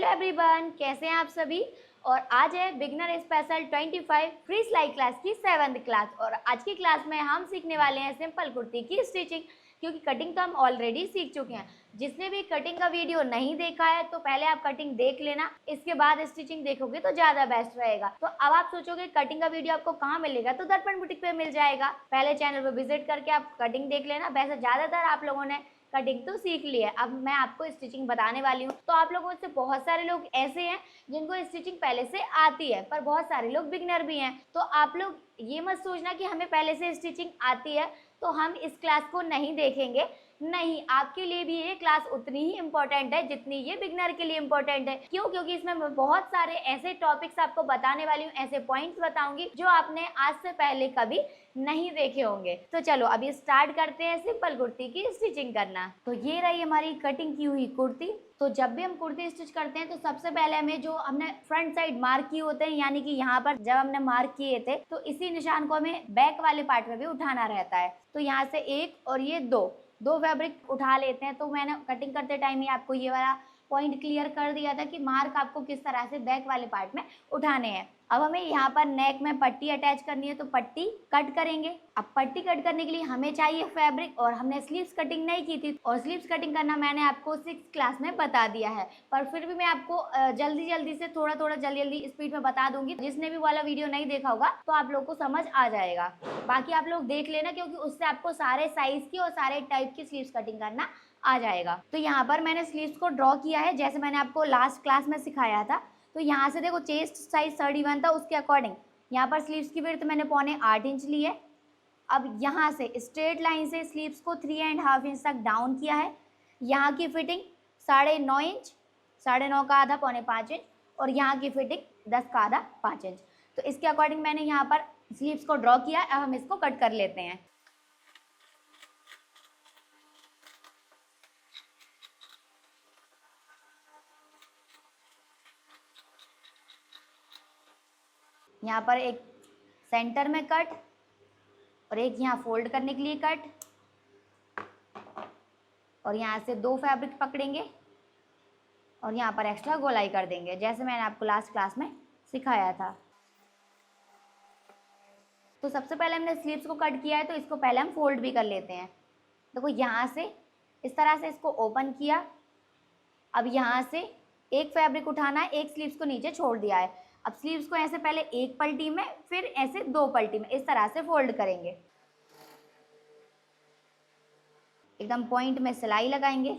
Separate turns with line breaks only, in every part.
Everyone, कैसे हैं आप सभी। और आज है बिगनर स्पेशल 25 फ्री सिलाई क्लास की 7th क्लास। और आज की क्लास में हम सीखने वाले हैं सिंपल कुर्ती की स्टिचिंग, क्योंकि कटिंग तो हम ऑलरेडी सीख चुके हैं। जिसने भी कटिंग का वीडियो नहीं देखा है तो पहले आप कटिंग देख लेना, इसके बाद स्टिचिंग देखोगे तो ज्यादा बेस्ट रहेगा। तो अब आप सोचोगे कटिंग का वीडियो आपको कहाँ मिलेगा, तो दर्पण बुटीक पे मिल जाएगा। पहले चैनल पर विजिट करके आप कटिंग देख लेना। वैसे ज्यादातर आप लोगों ने कटिंग तो सीख ली है, अब मैं आपको स्टिचिंग बताने वाली हूँ। तो आप लोगों में से बहुत सारे लोग ऐसे हैं जिनको स्टिचिंग पहले से आती है, पर बहुत सारे लोग बिगनर भी हैं। तो आप लोग ये मत सोचना कि हमें पहले से स्टिचिंग आती है तो हम इस क्लास को नहीं देखेंगे। नहीं, आपके लिए भी ये क्लास उतनी ही इम्पोर्टेंट है जितनी ये बिगनर के लिए इम्पोर्टेंट है। क्यों? क्योंकि इसमें मैं बहुत सारे ऐसे टॉपिक्स आपको बताने वाली हूँ, ऐसे पॉइंट्स बताऊंगी जो आपने आज से पहले कभी नहीं देखे होंगे। तो चलो अभी स्टार्ट करते हैं सिंपल कुर्ती की स्टिचिंग करना। तो ये रही हमारी कटिंग की हुई कुर्ती। तो जब भी हम कुर्ती स्टिच करते हैं तो सबसे पहले हमें जो हमने फ्रंट साइड मार्क किए होते हैं, यानी कि यहाँ पर जब हमने मार्क किए थे तो इसी निशान को हमें बैक वाले पार्ट में भी उठाना रहता है। तो यहाँ से एक और ये दो फैब्रिक उठा लेते हैं। तो मैंने कटिंग करते टाइम ही आपको ये वाला पॉइंट क्लियर कर दिया था कि मार्क आपको किस तरह से बैक वाले पार्ट में उठाने हैं। अब हमें यहाँ पर नेक में पट्टी अटैच करनी है, तो पट्टी कट करेंगे। अब पट्टी कट करने के लिए हमें चाहिए फैब्रिक, और हमने स्लीव्स कटिंग नहीं की थी, और स्लीव्स कटिंग करना मैंने आपको 6th क्लास में बता दिया है। पर फिर भी मैं आपको जल्दी से थोड़ा जल्दी स्पीड में बता दूंगी। जिसने भी वाला वीडियो नहीं देखा होगा तो आप लोग को समझ आ जाएगा। बाकी आप लोग देख लेना, क्योंकि उससे आपको सारे साइज की और सारे टाइप की स्लीव्स कटिंग करना आ जाएगा। तो यहाँ पर मैंने स्लीव्स को ड्रॉ किया है जैसे मैंने आपको लास्ट क्लास में सिखाया था। तो यहाँ से देखो चेस्ट साइज 31 था, उसके अकॉर्डिंग यहाँ पर स्लीव्स की विड्थ मैंने 7.25 इंच ली है। अब यहाँ से स्ट्रेट लाइन से स्लीव्स को 3.5 इंच तक डाउन किया है। यहाँ की फिटिंग 9.5 इंच, 9.5 का आधा 4.5 इंच, और यहाँ की फिटिंग 10 का आधा 5 इंच। तो इसके अकॉर्डिंग मैंने यहाँ पर स्लीव्स को ड्रॉ किया। अब हम इसको कट कर लेते हैं। यहाँ पर एक सेंटर में कट, और एक यहाँ फोल्ड करने के लिए कट, और यहाँ से 2 फैब्रिक पकड़ेंगे और यहाँ पर एक्स्ट्रा गोलाई कर देंगे, जैसे मैंने आपको लास्ट क्लास में सिखाया था। तो सबसे पहले हमने स्लीव्स को कट किया है, तो इसको पहले हम फोल्ड भी कर लेते हैं। देखो यहाँ से इस तरह से इसको ओपन किया। अब यहाँ से एक फैब्रिक उठाना है, एक स्लीव्स को नीचे छोड़ दिया है। अब स्लीव्स को ऐसे पहले एक पलटी में, फिर ऐसे 2 पलटी में इस तरह से फोल्ड करेंगे। एकदम पॉइंट में सिलाई लगाएंगे।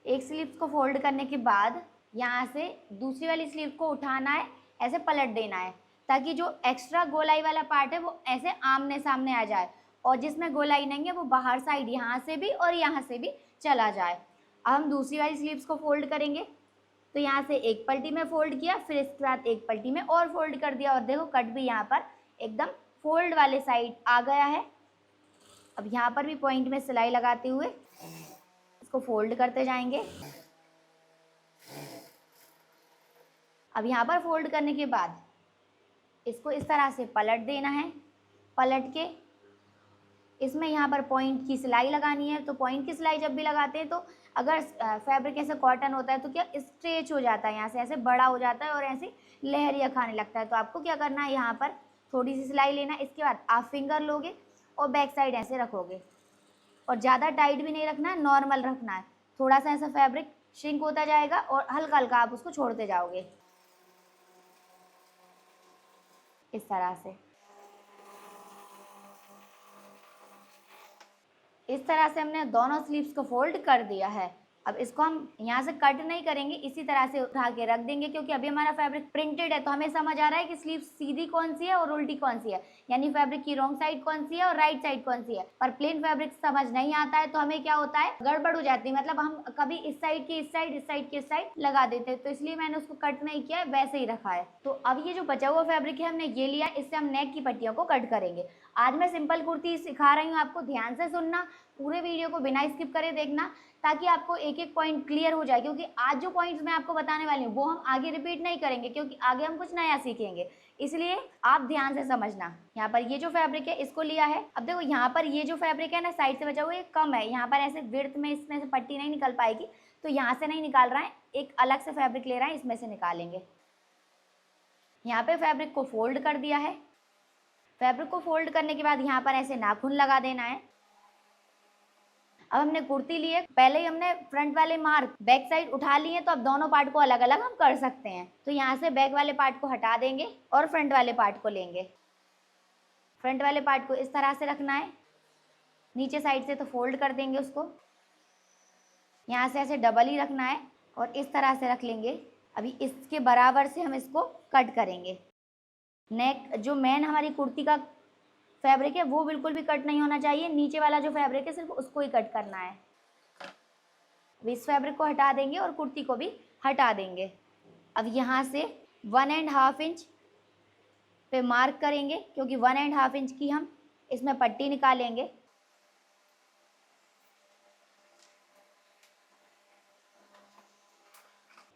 एक स्लीव्स को फोल्ड करने के बाद यहाँ से दूसरी वाली स्लीव को उठाना है, ऐसे पलट देना है, ताकि जो एक्स्ट्रा गोलाई वाला पार्ट है वो ऐसे आमने सामने आ जाए, और जिसमें गोलाई नहीं है वो बाहर साइड यहाँ से भी और यहाँ से भी चला जाए। अब हम दूसरी वाली स्लीव्स को फोल्ड करेंगे। तो यहाँ से एक पलटी में फोल्ड किया, फिर इसके बाद एक पलटी में और फोल्ड कर दिया, और देखो कट भी यहाँ पर एकदम फोल्ड वाले साइड आ गया है। अब यहाँ पर भी पॉइंट में सिलाई लगाते हुए इसको फोल्ड करते जाएंगे। अब यहाँ पर फोल्ड करने के बाद इसको इस तरह से पलट देना है। पलट के इसमें यहाँ पर पॉइंट की सिलाई लगानी है। तो पॉइंट की सिलाई जब भी लगाते हैं तो अगर फैब्रिक ऐसे कॉटन होता है तो क्या स्ट्रेच हो जाता है, यहाँ से ऐसे बड़ा हो जाता है और ऐसे लहरिया खाने लगता है। तो आपको क्या करना है, यहाँ पर थोड़ी सी सिलाई लेना है, इसके बाद आप फिंगर लोगे और बैक साइड ऐसे रखोगे, और ज़्यादा टाइट भी नहीं रखना है, नॉर्मल रखना है। थोड़ा सा ऐसा फैब्रिक श्रिंक होता जाएगा और हल्का हल्का आप उसको छोड़ते जाओगे इस तरह से। इस तरह से हमने दोनों स्लीव्स को फोल्ड कर दिया है। अब इसको हम यहाँ से कट नहीं करेंगे, इसी तरह से उठा के रख देंगे, क्योंकि अभी हमारा फैब्रिक प्रिंटेड है तो हमें समझ आ रहा है कि स्लीव सीधी कौन सी है और उल्टी कौन सी है, यानी फैब्रिक की रॉन्ग साइड कौन सी है और राइट साइड कौन सी है। पर प्लेन फैब्रिक समझ नहीं आता है तो हमें क्या होता है, गड़बड़ हो जाती है। मतलब हम कभी इस साइड की इस साइड, इस साइड की इस साइड लगा देते हैं, तो इसलिए मैंने उसको कट नहीं किया है, वैसे ही रखा है। तो अब ये जो बचा हुआ फैब्रिक है हमने ये लिया, इससे हम नेक की पट्टियों को कट करेंगे। आज मैं सिंपल कुर्ती सिखा रही हूँ, आपको ध्यान से सुनना, पूरे वीडियो को बिना स्किप करे देखना, ताकि आपको एक एक पॉइंट क्लियर हो जाए। क्योंकि आज जो पॉइंट्स मैं आपको बताने वाली हूँ वो हम आगे रिपीट नहीं करेंगे, क्योंकि आगे हम कुछ नया सीखेंगे, इसलिए आप ध्यान से समझना। यहाँ पर ये जो फैब्रिक है इसको लिया है। अब देखो यहाँ पर ये जो फैब्रिक है ना साइड से बचा हुआ, ये कम है, यहाँ पर ऐसे विड्थ में इसमें से पट्टी नहीं निकल पाएगी, तो यहाँ से नहीं निकाल रहा है, एक अलग से फैब्रिक ले रहा है, इसमें से निकालेंगे। यहाँ पे फैब्रिक को फोल्ड कर दिया है। फैब्रिक को फोल्ड करने के बाद यहाँ पर ऐसे नाखून लगा देना है। अब हमने कुर्ती ली है, पहले ही हमने फ्रंट वाले मार्क बैक साइड उठा लिए, तो अब दोनों पार्ट को अलग अलग हम कर सकते हैं। तो यहाँ से बैक वाले पार्ट को हटा देंगे और फ्रंट वाले पार्ट को लेंगे। फ्रंट वाले पार्ट को इस तरह से रखना है, नीचे साइड से तो फोल्ड कर देंगे उसको, यहाँ से ऐसे डबल ही रखना है और इस तरह से रख लेंगे। अभी इसके बराबर से हम इसको कट करेंगे। नेक जो मेन हमारी कुर्ती का फैब्रिक है वो बिल्कुल भी कट नहीं होना चाहिए, नीचे वाला जो फैब्रिक है सिर्फ उसको ही कट करना है। अब इस फैब्रिक को हटा देंगे और कुर्ती को भी हटा देंगे। अब यहाँ से 1.5 इंच पे मार्क करेंगे, क्योंकि 1.5 इंच की हम इसमें पट्टी निकालेंगे।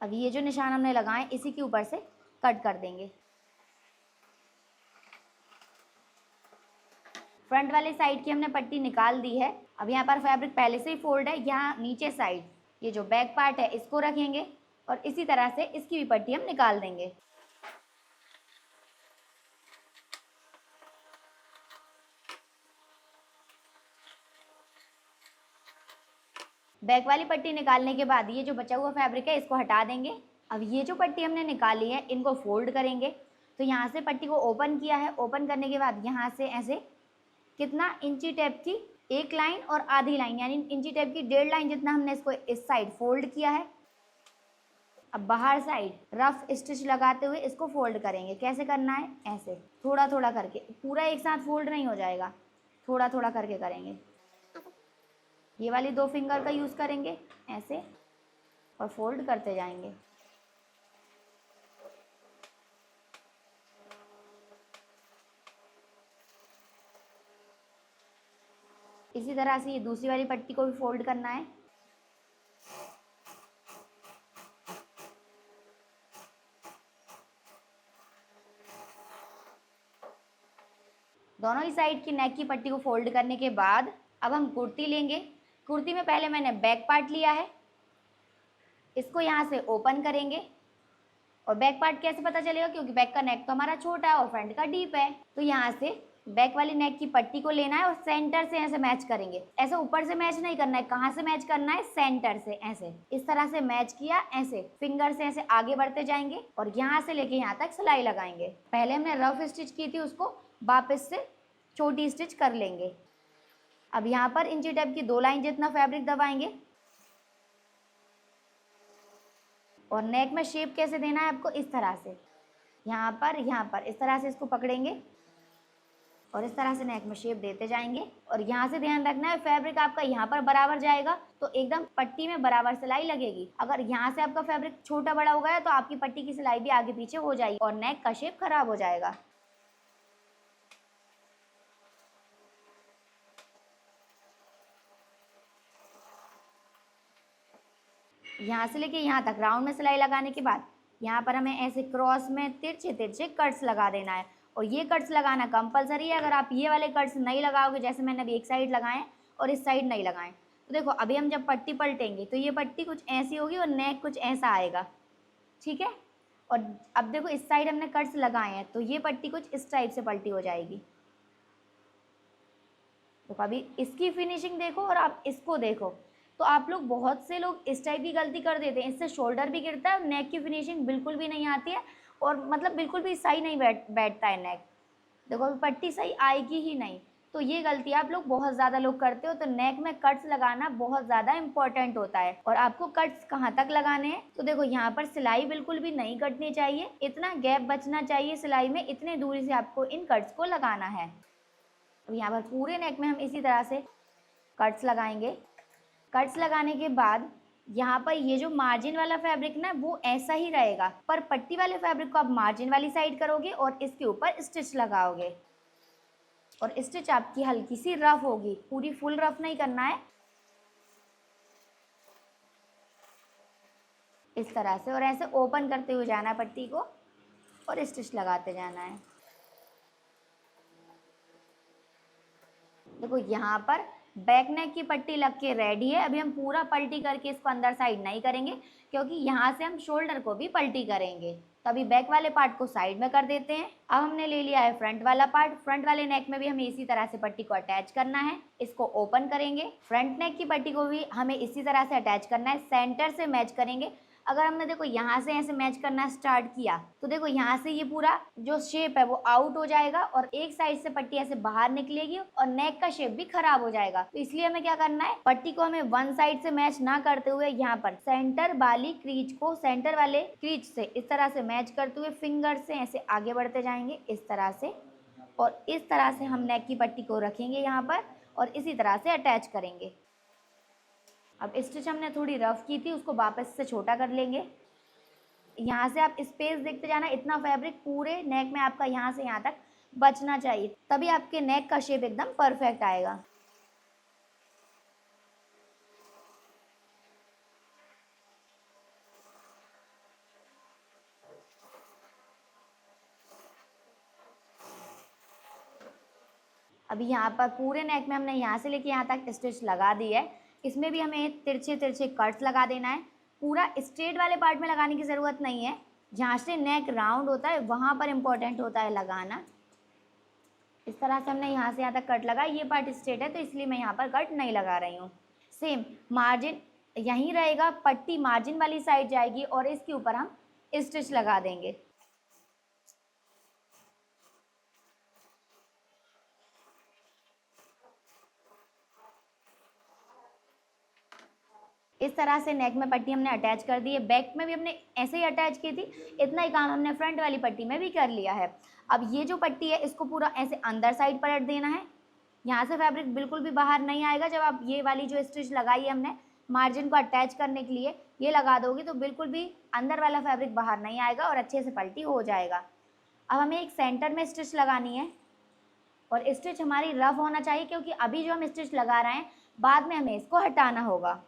अब ये जो निशान हमने लगाए इसी के ऊपर से कट कर देंगे। फ्रंट वाले साइड की हमने पट्टी निकाल दी है। अब यहाँ पर फैब्रिक पहले से ही फोल्ड है, यहाँ नीचे साइड ये जो बैक पार्ट है इसको रखेंगे और इसी तरह से इसकी भी पट्टी हम निकाल देंगे। बैक वाली पट्टी निकालने के बाद ये जो बचा हुआ फैब्रिक है इसको हटा देंगे। अब ये जो पट्टी हमने निकाली है इनको फोल्ड करेंगे। तो यहाँ से पट्टी को ओपन किया है, ओपन करने के बाद यहाँ से ऐसे कितना इंची टेप की एक लाइन और आधी लाइन, यानी इंची टेप की 1.5 लाइन जितना हमने इसको इस साइड फोल्ड किया है। अब बाहर साइड रफ स्टिच लगाते हुए इसको फोल्ड करेंगे। कैसे करना है, ऐसे थोड़ा थोड़ा करके, पूरा एक साथ फोल्ड नहीं हो जाएगा, थोड़ा थोड़ा करके करेंगे। ये वाली 2 फिंगर का यूज़ करेंगे ऐसे और फोल्ड करते जाएंगे। इसी तरह से ये दूसरी वाली पट्टी को भी फोल्ड करना है। दोनों ही साइड की नेक की पट्टी को फोल्ड करने के बाद अब हम कुर्ती लेंगे। कुर्ती में पहले मैंने बैक पार्ट लिया है, इसको यहाँ से ओपन करेंगे। और बैक पार्ट कैसे पता चलेगा, क्योंकि बैक का नेक तो हमारा छोटा है और फ्रंट का डीप है। तो यहाँ से बैक वाली नेक की पट्टी को लेना है और सेंटर से ऐसे मैच करेंगे। ऐसे ऊपर से मैच नहीं करना है, कहाँ से मैच करना है, सेंटर से ऐसे इस तरह से मैच किया, ऐसे फिंगर से ऐसे आगे बढ़ते जाएंगे और यहाँ से लेके यहाँ तक सिलाई लगाएंगे। पहले हमने रफ स्टिच की थी, उसको वापस से छोटी स्टिच कर लेंगे। अब यहाँ पर इंची टेप की 2 लाइन जितना फैब्रिक दबाएंगे और नेक में शेप कैसे देना है आपको, इस तरह से यहाँ पर इस तरह से इसको पकड़ेंगे और इस तरह से नेक में शेप देते जाएंगे। और यहाँ से ध्यान रखना है फैब्रिक आपका यहाँ पर बराबर जाएगा तो एकदम पट्टी में बराबर सिलाई लगेगी। अगर यहाँ से आपका फैब्रिक छोटा बड़ा हो गया तो आपकी पट्टी की सिलाई भी आगे पीछे हो जाएगी और नेक का शेप खराब हो जाएगा। यहाँ से लेके यहाँ तक राउंड में सिलाई लगाने के बाद यहाँ पर हमें ऐसे क्रॉस में तिरछे तिरछे कट्स लगा देना है। और ये कट्स लगाना कंपलसरी है। अगर आप ये वाले कट्स नहीं लगाओगे, जैसे मैंने अभी एक साइड लगाए और इस साइड नहीं लगाए, तो देखो अभी हम जब पट्टी पलटेंगे तो ये पट्टी कुछ ऐसी होगी और नेक कुछ ऐसा आएगा, ठीक है। और अब देखो इस साइड हमने कट्स लगाए हैं तो ये पट्टी कुछ इस टाइप से पलटी हो जाएगी। तो अभी इसकी फिनिशिंग देखो और आप इसको देखो, तो आप लोग बहुत से लोग इस टाइप की गलती कर देते हैं, इससे शोल्डर भी गिरता है, नेक की फिनिशिंग बिल्कुल भी नहीं आती है और मतलब बिल्कुल भी सही नहीं बैठता है नेक। देखो अभी पट्टी सही आएगी ही नहीं, तो ये गलती आप लोग बहुत ज़्यादा लोग करते हो। तो नेक में कट्स लगाना बहुत ज़्यादा इंपॉर्टेंट होता है। और आपको कट्स कहाँ तक लगाने हैं, तो देखो यहाँ पर सिलाई बिल्कुल भी नहीं कटनी चाहिए, इतना गैप बचना चाहिए सिलाई में, इतने दूरी से आपको इन कट्स को लगाना है। तो यहाँ पर पूरे नेक में हम इसी तरह से कट्स लगाएंगे। कट्स लगाने के बाद यहाँ पर ये जो मार्जिन वाला फैब्रिक ना वो ऐसा ही रहेगा, पर पट्टी वाले फैब्रिक को आप मार्जिन वाली साइड करोगे और इसके ऊपर स्टिच लगाओगे। और स्टिच आपकी हल्की सी रफ होगी, पूरी फुल रफ नहीं करना है, इस तरह से। और ऐसे ओपन करते हुए जाना है पट्टी को और स्टिच लगाते जाना है। देखो यहाँ पर बैक नेक की पट्टी लग के रेडी है। अभी हम पूरा पलटी करके इसको अंदर साइड नहीं करेंगे, क्योंकि यहाँ से हम शोल्डर को भी पलटी करेंगे। तो अभी बैक वाले पार्ट को साइड में कर देते हैं। अब हमने ले लिया है फ्रंट वाला पार्ट। फ्रंट वाले नेक में भी हमें इसी तरह से पट्टी को अटैच करना है। इसको ओपन करेंगे। फ्रंट नेक की पट्टी को भी हमें इसी तरह से अटैच करना है, सेंटर से मैच करेंगे। अगर हमने देखो यहाँ से ऐसे मैच करना स्टार्ट किया तो देखो यहाँ से ये पूरा जो शेप है वो आउट हो जाएगा और एक साइड से पट्टी ऐसे बाहर निकलेगी और नेक का शेप भी खराब हो जाएगा। तो इसलिए हमें क्या करना है, पट्टी को हमें वन साइड से मैच ना करते हुए यहाँ पर सेंटर वाली क्रीज को सेंटर वाले क्रीज से इस तरह से मैच करते हुए फिंगर से ऐसे आगे बढ़ते जाएंगे इस तरह से, और इस तरह से हम नेक की पट्टी को रखेंगे यहाँ पर और इसी तरह से अटैच करेंगे। अब स्टिच हमने थोड़ी रफ की थी, उसको वापस से छोटा कर लेंगे। यहाँ से आप स्पेस देखते जाना, इतना फैब्रिक पूरे नेक में आपका यहाँ से यहाँ तक बचना चाहिए, तभी आपके नेक का शेप एकदम परफेक्ट आएगा। अभी यहाँ पर पूरे नेक में हमने यहाँ से लेके यहाँ तक स्टिच लगा दी है। इसमें भी हमें तिरछे तिरछे कट्स लगा देना है। पूरा स्ट्रेट वाले पार्ट में लगाने की ज़रूरत नहीं है, जहाँ से नेक राउंड होता है वहाँ पर इम्पोर्टेंट होता है लगाना। इस तरह से हमने यहाँ से यहाँ तक कट लगा। ये पार्ट स्ट्रेट है तो इसलिए मैं यहाँ पर कट नहीं लगा रही हूँ। सेम मार्जिन यहीं रहेगा, पट्टी मार्जिन वाली साइड जाएगी और इसके ऊपर हम स्टिच लगा देंगे। इस तरह से नेक में पट्टी हमने अटैच कर दी है। बैक में भी हमने ऐसे ही अटैच की थी, इतना ही काम हमने फ्रंट वाली पट्टी में भी कर लिया है। अब ये जो पट्टी है इसको पूरा ऐसे अंदर साइड पलट देना है। यहाँ से फैब्रिक बिल्कुल भी बाहर नहीं आएगा। जब आप ये वाली जो स्टिच लगाई है हमने मार्जिन को अटैच करने के लिए, ये लगा दोगे तो बिल्कुल भी अंदर वाला फैब्रिक बाहर नहीं आएगा और अच्छे से पलटी हो जाएगा। अब हमें एक सेंटर में स्टिच लगानी है और स्टिच हमारी रफ होना चाहिए, क्योंकि अभी जो हम स्टिच लगा रहे हैं बाद में हमें इसको हटाना होगा।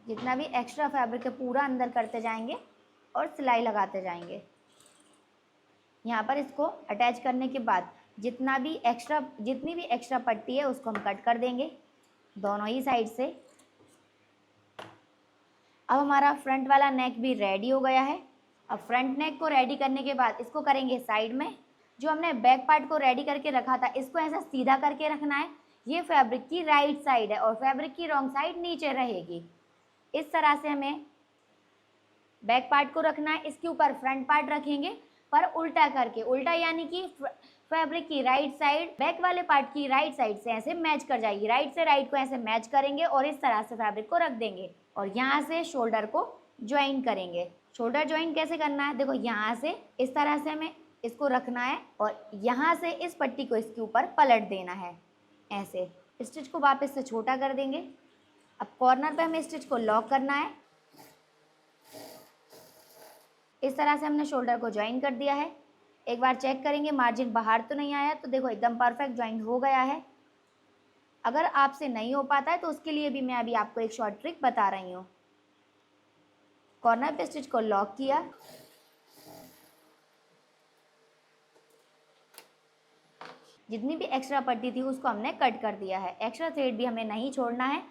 जितना भी एक्स्ट्रा फैब्रिक है पूरा अंदर करते जाएंगे और सिलाई लगाते जाएंगे। यहाँ पर इसको अटैच करने के बाद जितनी भी एक्स्ट्रा पट्टी है उसको हम कट कर देंगे दोनों ही साइड से। अब हमारा फ्रंट वाला नेक भी रेडी हो गया है। अब फ्रंट नेक को रेडी करने के बाद इसको करेंगे साइड में। जो हमने बैक पार्ट को रेडी करके रखा था इसको ऐसा सीधा करके रखना है। ये फैब्रिक की राइट साइड है और फैब्रिक की रॉन्ग साइड नीचे रहेगी। इस तरह से हमें बैक पार्ट को रखना है, इसके ऊपर फ्रंट पार्ट रखेंगे पर उल्टा करके। उल्टा यानी कि फैब्रिक की राइट साइड बैक वाले पार्ट की राइट साइड से ऐसे मैच कर जाएगी। राइट से राइट को ऐसे मैच करेंगे और इस तरह से फैब्रिक को रख देंगे और यहाँ से शोल्डर को ज्वाइन करेंगे। शोल्डर ज्वाइन कैसे करना है, देखो यहाँ से इस तरह से हमें इसको रखना है और यहाँ से इस पट्टी को इसके ऊपर पलट देना है। ऐसे स्टिच को वापस से छोटा कर देंगे। अब कॉर्नर पे हमें स्टिच को लॉक करना है। इस तरह से हमने शोल्डर को ज्वाइन कर दिया है। एक बार चेक करेंगे मार्जिन बाहर तो नहीं आया, तो देखो एकदम परफेक्ट ज्वाइन हो गया है। अगर आपसे नहीं हो पाता है तो उसके लिए भी मैं अभी आपको एक शॉर्ट ट्रिक बता रही हूँ। कॉर्नर पे स्टिच को लॉक किया, जितनी भी एक्स्ट्रा पट्टी थी उसको हमने कट कर दिया है। एक्स्ट्रा थ्रेड भी हमें नहीं छोड़ना है,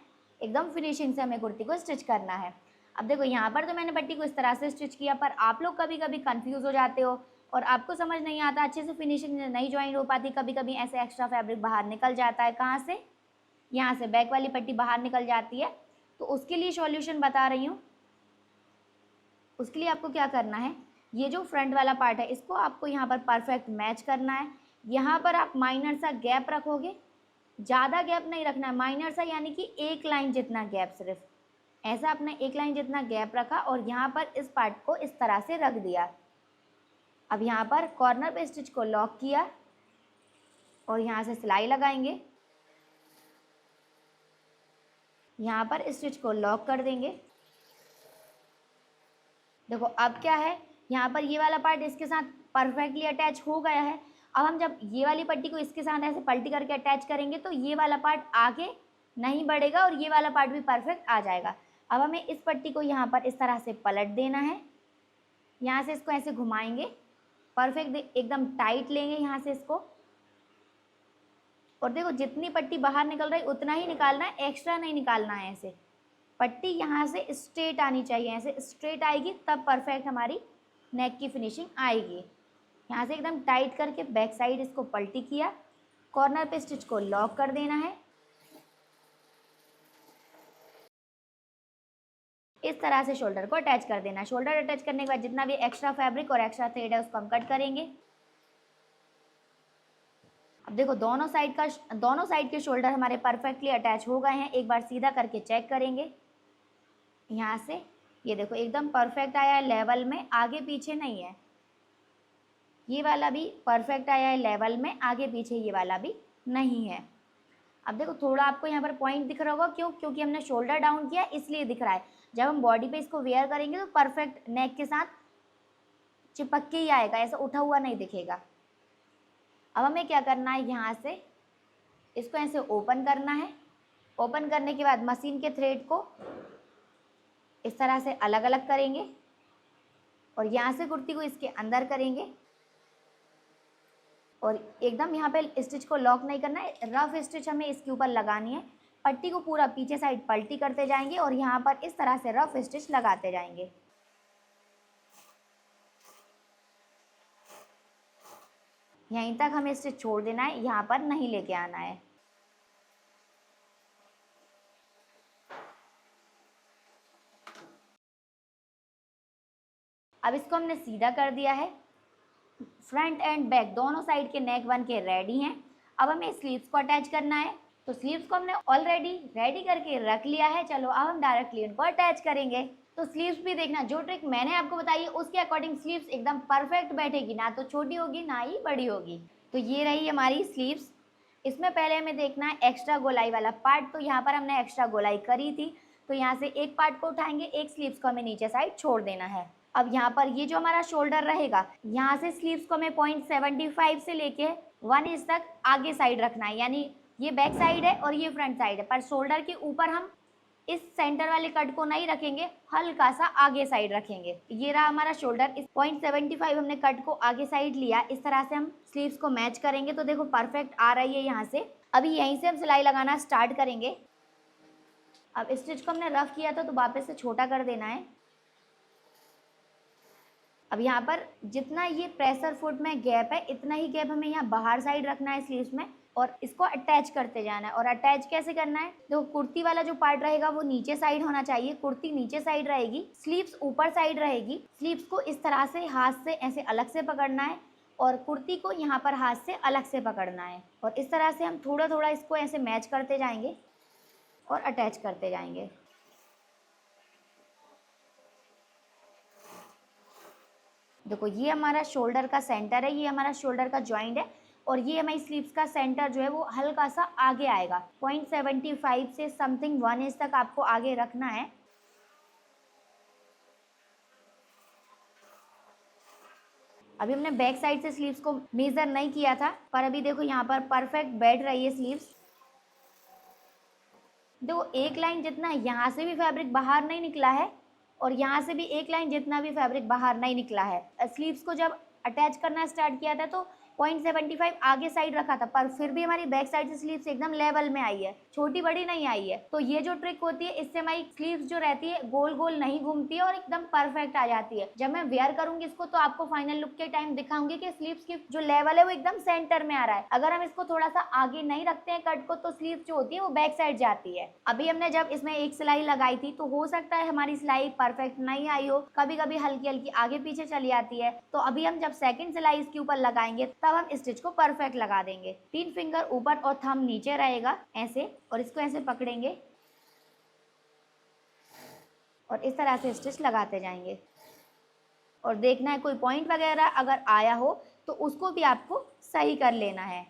एकदम फिनिशिंग से हमें कुर्ती को स्टिच करना है। अब देखो यहाँ पर तो मैंने पट्टी को इस तरह से स्टिच किया, पर आप लोग कभी कभी कंफ्यूज हो जाते हो और आपको समझ नहीं आता, अच्छे से फिनिशिंग नहीं ज्वाइन हो पाती। कभी कभी ऐसे एक्स्ट्रा फैब्रिक बाहर निकल जाता है। कहाँ से, यहाँ से बैक वाली पट्टी बाहर निकल जाती है। तो उसके लिए सॉल्यूशन बता रही हूँ। उसके लिए आपको क्या करना है, ये जो फ्रंट वाला पार्ट है इसको आपको यहाँ पर परफेक्ट मैच करना है। यहाँ पर आप माइनर सा गैप रखोगे, ज़्यादा गैप नहीं रखना है, माइनर सा यानी कि एक लाइन जितना गैप, सिर्फ ऐसा आपने एक लाइन जितना गैप रखा और यहाँ पर इस पार्ट को इस तरह से रख दिया। अब यहाँ पर कॉर्नर पे स्टिच को लॉक किया, और यहाँ से सिलाई लगाएंगे। यहाँ पर स्टिच को लॉक कर देंगे। देखो अब क्या है, यहाँ पर ये वाला पार्ट इसके साथ परफेक्टली अटैच हो गया है। अब हम जब ये वाली पट्टी को इसके साथ ऐसे पलटी करके अटैच करेंगे तो ये वाला पार्ट आगे नहीं बढ़ेगा और ये वाला पार्ट भी परफेक्ट आ जाएगा। अब हमें इस पट्टी को यहाँ पर इस तरह से पलट देना है, यहाँ से इसको ऐसे घुमाएंगे, परफेक्ट एकदम टाइट लेंगे यहाँ से इसको। और देखो जितनी पट्टी बाहर निकल रही उतना ही निकालना है, एक्स्ट्रा नहीं निकालना है। ऐसे पट्टी यहाँ से स्ट्रेट आनी चाहिए, ऐसे स्ट्रेट आएगी तब परफेक्ट हमारी नेक की फिनिशिंग आएगी। यहाँ से एकदम टाइट करके बैक साइड इसको पलटी किया, कॉर्नर पे स्टिच को लॉक कर देना है। इस तरह से शोल्डर को अटैच कर देना है। शोल्डर अटैच करने के बाद जितना भी एक्स्ट्रा फैब्रिक और एक्स्ट्रा थ्रेड है उसको हम कट करेंगे। अब देखो दोनों साइड के शोल्डर हमारे परफेक्टली अटैच हो गए हैं। एक बार सीधा करके चेक करेंगे यहाँ से, ये देखो एकदम परफेक्ट आया है, लेवल में, आगे पीछे नहीं है। ये वाला भी परफेक्ट आया है लेवल में, आगे पीछे ये वाला भी नहीं है। अब देखो थोड़ा आपको यहाँ पर पॉइंट दिख रहा होगा, क्योंकि हमने शोल्डर डाउन किया इसलिए दिख रहा है। जब हम बॉडी पे इसको वेयर करेंगे तो परफेक्ट नेक के साथ चिपक के ही आएगा, ऐसा उठा हुआ नहीं दिखेगा। अब हमें क्या करना है, यहाँ से इसको ऐसे ओपन करना है। ओपन करने के बाद मशीन के थ्रेड को इस तरह से अलग अलग करेंगे और यहाँ से कुर्ती को इसके अंदर करेंगे और एकदम यहाँ पे स्टिच को लॉक नहीं करना है, रफ स्टिच हमें इसके ऊपर लगानी है। पट्टी को पूरा पीछे साइड पलटी करते जाएंगे और यहाँ पर इस तरह से रफ स्टिच लगाते जाएंगे। यहीं तक हमें स्टिच छोड़ देना है, यहाँ पर नहीं लेके आना है। अब इसको हमने सीधा कर दिया है। फ्रंट एंड बैक दोनों साइड के नेक बन के रेडी हैं। अब हमें स्लीव्स को अटैच करना है। तो स्लीव्स को हमने ऑलरेडी रेडी करके रख लिया है। चलो अब हम डायरेक्टली उनको अटैच करेंगे। तो स्लीव्स भी देखना, जो ट्रिक मैंने आपको बताई है उसके अकॉर्डिंग स्लीव्स एकदम परफेक्ट बैठेगी, ना तो छोटी होगी ना ही बड़ी होगी। तो ये रही हमारी स्लीव्स। इसमें पहले हमें देखना है एक्स्ट्रा गोलाई वाला पार्ट। तो यहाँ पर हमने एक्स्ट्रा गोलाई करी थी, तो यहाँ से एक पार्ट को उठाएंगे, एक स्लीव्स को हमें नीचे साइड छोड़ देना है। अब यहाँ पर ये जो हमारा शोल्डर रहेगा, यहाँ से स्लीव्स को हमें 0.75 से लेके 1 इंच तक आगे साइड रखना है। यानी ये बैक साइड है और ये फ्रंट साइड है, पर शोल्डर के ऊपर हम इस सेंटर वाले कट को नहीं रखेंगे, हल्का सा आगे साइड रखेंगे। ये रहा हमारा शोल्डर। इस 0.75 हमने कट को आगे साइड लिया। इस तरह से हम स्लीव्स को मैच करेंगे तो देखो परफेक्ट आ रही है यहाँ से। अभी यहीं से हम सिलाई लगाना स्टार्ट करेंगे। अब स्टिच को हमने रफ किया था तो वापस से छोटा कर देना है। अब यहाँ पर जितना ये प्रेशर फुट में गैप है, इतना ही गैप हमें यहाँ बाहर साइड रखना है स्लीव्स में और इसको अटैच करते जाना है। और अटैच कैसे करना है, देखो कुर्ती वाला जो पार्ट रहेगा वो नीचे साइड होना चाहिए। कुर्ती नीचे साइड रहेगी, स्लीव्स ऊपर साइड रहेगी। स्लीव्स को इस तरह से हाथ से ऐसे अलग से पकड़ना है और कुर्ती को यहाँ पर हाथ से अलग से पकड़ना है। और इस तरह से हम थोड़ा थोड़ा इसको ऐसे मैच करते जाएंगे और अटैच करते जाएंगे। देखो ये हमारा शोल्डर का सेंटर है, ये हमारा शोल्डर का जॉइंट है और ये हमारी स्लीव्स का सेंटर जो है वो हल्का सा आगे आएगा। 0.75 से समथिंग 1 इंच तक आपको आगे रखना है। अभी हमने बैक साइड से स्लीव्स को मेजर नहीं किया था, पर अभी देखो यहाँ पर परफेक्ट बैठ रही है स्लीव्स। देखो एक लाइन जितना यहाँ से भी फैब्रिक बाहर नहीं निकला है और यहाँ से भी एक लाइन जितना भी फैब्रिक बाहर नहीं निकला है। स्लीव्स को जब अटैच करना स्टार्ट किया था तो 0.75 आगे साइड रखा था, पर फिर भी हमारी बैक साइड से स्लीव्स एकदम लेवल में आई है, छोटी बड़ी नहीं आई है। तो ये जो ट्रिक होती है इससे हमारी स्लीव्स जो रहती है गोल गोल नहीं घूमती है और एकदम परफेक्ट आ जाती है। जब मैं वेयर करूंगी इसको तो आपको फाइनल लुक के टाइम दिखाऊंगी कि स्लीव्स की जो लेवल है वो एकदम सेंटर में आ रहा है। अगर हम इसको थोड़ा सा आगे नहीं रखते हैं कट को तो स्लीव जो होती है वो बैक साइड जाती है। अभी हमने जब इसमें एक सिलाई लगाई थी तो हो सकता है हमारी सिलाई परफेक्ट नहीं आई हो, कभी कभी हल्की हल्की आगे पीछे चली आती है। तो अभी हम जब सेकंड सिलाई इसके ऊपर लगाएंगे तब हम स्टिच को परफेक्ट लगा देंगे। 3 फिंगर ऊपर और थंब नीचे रहेगा ऐसे, और इसको ऐसे पकड़ेंगे और इस तरह से स्टिच लगाते जाएंगे। और देखना है कोई पॉइंट वगैरह अगर आया हो तो उसको भी आपको सही कर लेना है।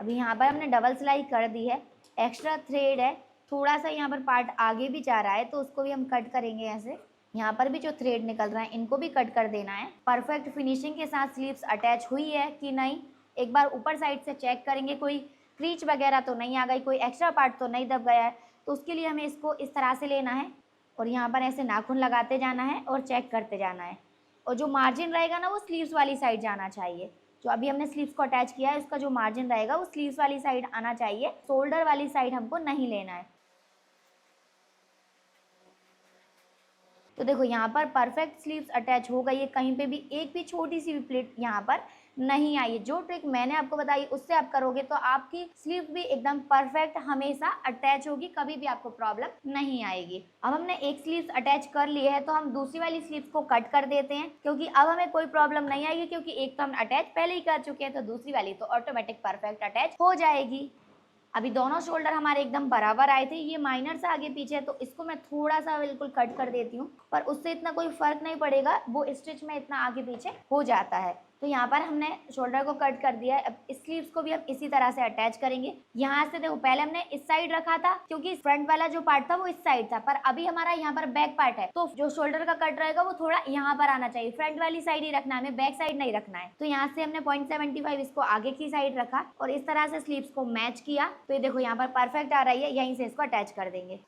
अभी यहाँ पर हमने डबल सिलाई कर दी है, एक्स्ट्रा थ्रेड है, थोड़ा सा यहाँ पर पार्ट आगे भी जा रहा है तो उसको भी हम कट करेंगे ऐसे। यहाँ पर भी जो थ्रेड निकल रहा है इनको भी कट कर देना है। परफेक्ट फिनिशिंग के साथ स्लीव्स अटैच हुई है कि नहीं एक बार ऊपर साइड से चेक करेंगे, कोई क्रीच वगैरह तो नहीं आ गई, कोई एक्स्ट्रा पार्ट तो नहीं दब गया है। तो उसके लिए हमें इसको इस तरह से लेना है और यहाँ पर ऐसे नाखून लगाते जाना है और चेक करते जाना है। और जो मार्जिन रहेगा ना वो स्लीव्स वाली साइड जाना चाहिए। जो अभी हमने स्लीव्स को अटैच किया है उसका जो मार्जिन रहेगा वो स्लीव्स वाली साइड आना चाहिए, शोल्डर वाली साइड हमको नहीं लेना है। तो देखो यहाँ पर परफेक्ट स्लीव्स अटैच हो गई है, कहीं पे भी एक भी छोटी सी भी प्लेट यहाँ पर नहीं आई है। जो ट्रिक मैंने आपको बताई उससे आप करोगे तो आपकी स्लीव भी एकदम परफेक्ट हमेशा अटैच होगी, कभी भी आपको प्रॉब्लम नहीं आएगी। अब हमने एक स्लीव्स अटैच कर ली है तो हम दूसरी वाली स्लीव्स को कट कर देते हैं, क्योंकि अब हमें कोई प्रॉब्लम नहीं आएगी, क्योंकि एक तो हम अटैच पहले ही कर चुके हैं तो दूसरी वाली तो ऑटोमेटिक परफेक्ट अटैच हो जाएगी। अभी दोनों शोल्डर हमारे एकदम बराबर आए थे, ये माइनर सा आगे पीछे है तो इसको मैं थोड़ा सा बिल्कुल कट कर देती हूँ, पर उससे इतना कोई फर्क नहीं पड़ेगा, वो स्टिच में इतना आगे पीछे हो जाता है। तो यहाँ पर हमने शोल्डर को कट कर दिया है। अब स्लीव्स को भी हम इसी तरह से अटैच करेंगे। यहाँ से देखो पहले हमने इस साइड रखा था क्योंकि फ्रंट वाला जो पार्ट था वो इस साइड था, पर अभी हमारा यहाँ पर बैक पार्ट है तो जो शोल्डर का कट रहेगा वो थोड़ा यहाँ पर आना चाहिए, फ्रंट वाली साइड ही रखना है, हमें बैक साइड नहीं रखना है। तो यहाँ से हमने 0.75 इसको आगे की साइड रखा और इस तरह से स्लीव्स को मैच किया। तो ये देखो यहाँ पर परफेक्ट आ रही है, यहीं से इसको अटैच कर देंगे।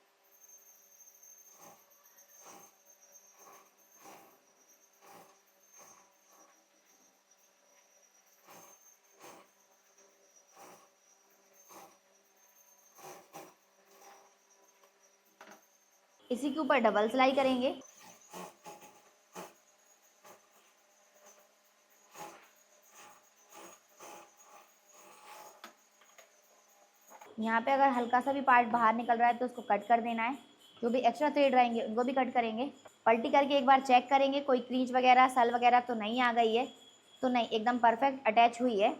इसी के ऊपर डबल सिलाई करेंगे। यहाँ पे अगर हल्का सा भी पार्ट बाहर निकल रहा है तो उसको कट कर देना है। जो भी एक्स्ट्रा थ्रेड रहेंगे उनको भी कट करेंगे। पलटी करके एक बार चेक करेंगे कोई क्रीच वगैरह सल वगैरह तो नहीं आ गई है, तो नहीं, एकदम परफेक्ट अटैच हुई है।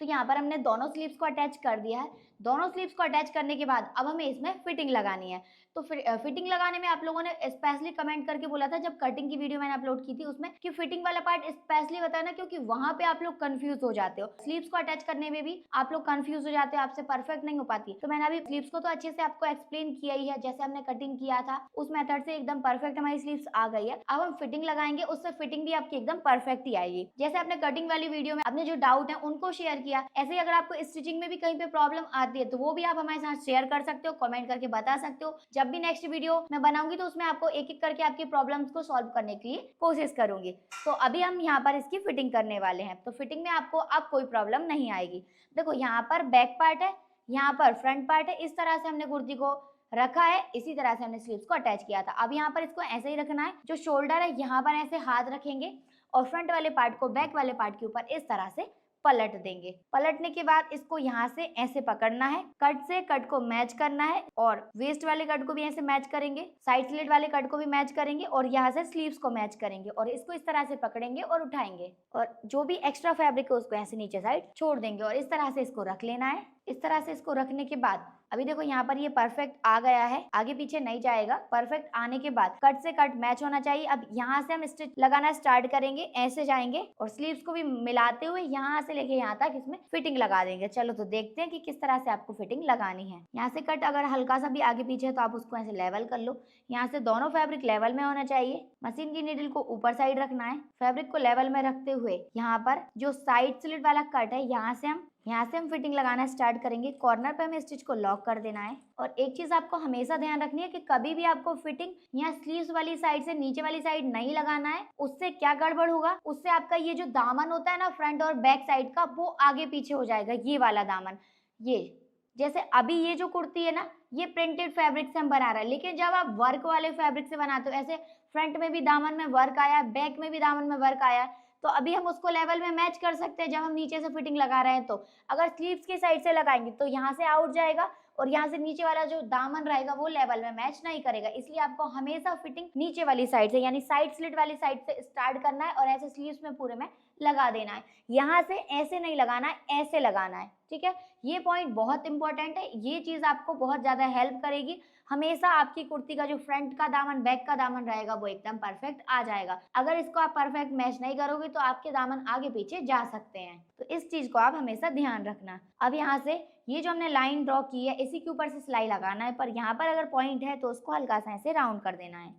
तो यहाँ पर हमने दोनों स्लीव्स को अटैच कर दिया है। दोनों स्लीव्स को अटैच करने के बाद अब हमें इसमें फिटिंग लगानी है। तो फिर फिटिंग लगाने में आप लोगों ने स्पेशली कमेंट करके बोला था जब कटिंग की वीडियो मैंने अपलोड की थी उसमें कि फिटिंग वाला पार्ट स्पेशली बताना, क्योंकि वहां पे आप लोग कंफ्यूज हो जाते हो। स्लीव्स को अटैच करने में भी आप लोग कंफ्यूज हो जाते हो, आपसे परफेक्ट नहीं हो पाती। तो मैंने अभी स्लीव्स को तो अच्छे से आपको एक्सप्लेन किया ही है, जैसे हमने कटिंग किया था उस मेथड से एकदम परफेक्ट हमारी स्लीव्स आ गई है। अब हम फिटिंग लगाएंगे, उससे फिटिंग भी आपकी एकदम परफेक्ट ही आएगी। जैसे आपने कटिंग वाली वीडियो में अपने जो डाउट है उनको शेयर किया, ऐसे ही अगर आपको स्टिचिंग में भी कहीं पे प्रॉब्लम आती है तो वो भी आप हमारे साथ शेयर कर सकते हो, कमेंट करके बता सकते हो। जब भी नेक्स्ट वीडियो मैं बनाऊंगी तो उसमें आपको एक एक करके आपकी प्रॉब्लम्स को सॉल्व करने के लिए कोशिश करूंगी। तो अभी हम यहाँ पर इसकी फिटिंग करने वाले हैं, तो फिटिंग में आपको अब कोई प्रॉब्लम नहीं आएगी। देखो यहाँ पर बैक पार्ट है, यहाँ पर फ्रंट पार्ट है, इस तरह से हमने कुर्ती को रखा है, इसी तरह से हमने स्लीव्स को अटैच किया था। अब यहाँ पर इसको ऐसे ही रखना है। जो शोल्डर है यहाँ पर ऐसे हाथ रखेंगे और फ्रंट वाले पार्ट को बैक वाले पार्ट के ऊपर इस तरह से पलट देंगे। पलटने के बाद इसको यहाँ से ऐसे पकड़ना है, कट से कट को मैच करना है और वेस्ट वाले कट को भी ऐसे मैच करेंगे, साइड स्लिट वाले कट को भी मैच करेंगे और यहाँ से स्लीव्स को मैच करेंगे और इसको इस तरह से पकड़ेंगे और उठाएंगे और जो भी एक्स्ट्रा फैब्रिक है उसको ऐसे नीचे साइड छोड़ देंगे और इस तरह से इसको रख लेना है। इस तरह से इसको रखने के बाद अभी देखो यहाँ पर ये परफेक्ट आ गया है, आगे पीछे नहीं जाएगा। परफेक्ट आने के बाद कट से कट मैच होना चाहिए। अब यहाँ से हम स्टिच लगाना स्टार्ट करेंगे, ऐसे जाएंगे और स्लीव्स को भी मिलाते हुए यहाँ से लेके यहाँ तक इसमें फिटिंग लगा देंगे। चलो तो देखते हैं कि किस तरह से आपको फिटिंग लगानी है। यहाँ से कट अगर हल्का सा भी आगे पीछे है तो आप उसको ऐसे लेवल कर लो। यहाँ से दोनों फैब्रिक लेवल में होना चाहिए। मशीन की नीडल को ऊपर साइड रखना है, फैब्रिक को लेवल में रखते हुए यहाँ पर जो साइड स्लिट वाला कट है यहाँ से हम फिटिंग लगाना स्टार्ट करेंगे। कॉर्नर पे हमें स्टिच को लॉक कर देना है। और एक चीज आपको हमेशा ध्यान रखनी है कि कभी भी आपको फिटिंग यहाँ स्लीव्स वाली साइड से नीचे वाली साइड नहीं लगाना है। उससे क्या गड़बड़ होगा, उससे आपका ये जो दामन होता है ना फ्रंट और बैक साइड का, वो आगे पीछे हो जाएगा। ये वाला दामन, ये जैसे अभी ये जो कुर्ती है ना ये प्रिंटेड फैब्रिक से हम बना रहे हैं, लेकिन जब आप वर्क वाले फैब्रिक से बनाते हो, ऐसे फ्रंट में भी दामन में वर्क आया, बैक में भी दामन में वर्क आया, तो अभी हम उसको लेवल में मैच कर सकते हैं जब हम नीचे से फिटिंग लगा रहे हैं। तो अगर स्लीव्स की साइड से लगाएंगे तो यहाँ से आउट जाएगा और यहाँ से नीचे वाला जो दामन रहेगा वो लेवल में मैच नहीं करेगा। इसलिए आपको हमेशा फिटिंग नीचे वाली साइड से यानी साइड स्लिट वाली साइड से स्टार्ट करना है और ऐसे स्लीव्स में पूरे में लगा देना है। यहाँ से ऐसे नहीं लगाना है, ऐसे लगाना है। ठीक है, ये पॉइंट बहुत इंपॉर्टेंट है, ये चीज आपको बहुत ज्यादा हेल्प करेगी। हमेशा आपकी कुर्ती का जो फ्रंट का दामन, बैक का दामन रहेगा वो एकदम परफेक्ट आ जाएगा। अगर इसको आप परफेक्ट मैच नहीं करोगे तो आपके दामन आगे पीछे जा सकते हैं, तो इस चीज को आप हमेशा ध्यान रखना। अब यहाँ से ये जो हमने लाइन ड्रॉ की है इसी के ऊपर से सिलाई लगाना है, पर यहाँ पर अगर पॉइंट है तो उसको हल्का सा ऐसे राउंड कर देना है।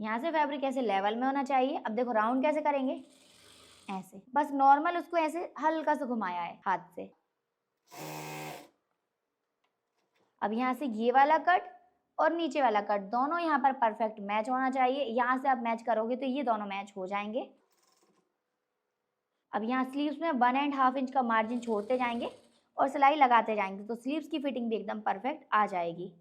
यहाँ से फैब्रिक ऐसे लेवल में होना चाहिए। अब देखो राउंड कैसे करेंगे, ऐसे बस नॉर्मल उसको ऐसे हल्का सा घुमाया है हाथ से। अब यहाँ से ये वाला कट और नीचे वाला कट दोनों यहाँ पर परफेक्ट मैच होना चाहिए। यहाँ से आप मैच करोगे तो ये दोनों मैच हो जाएंगे। अब यहाँ स्लीव्स में 1.5 इंच का मार्जिन छोड़ते जाएंगे और सिलाई लगाते जाएंगे, तो स्लीव्स की फिटिंग भी एकदम परफेक्ट आ जाएगी।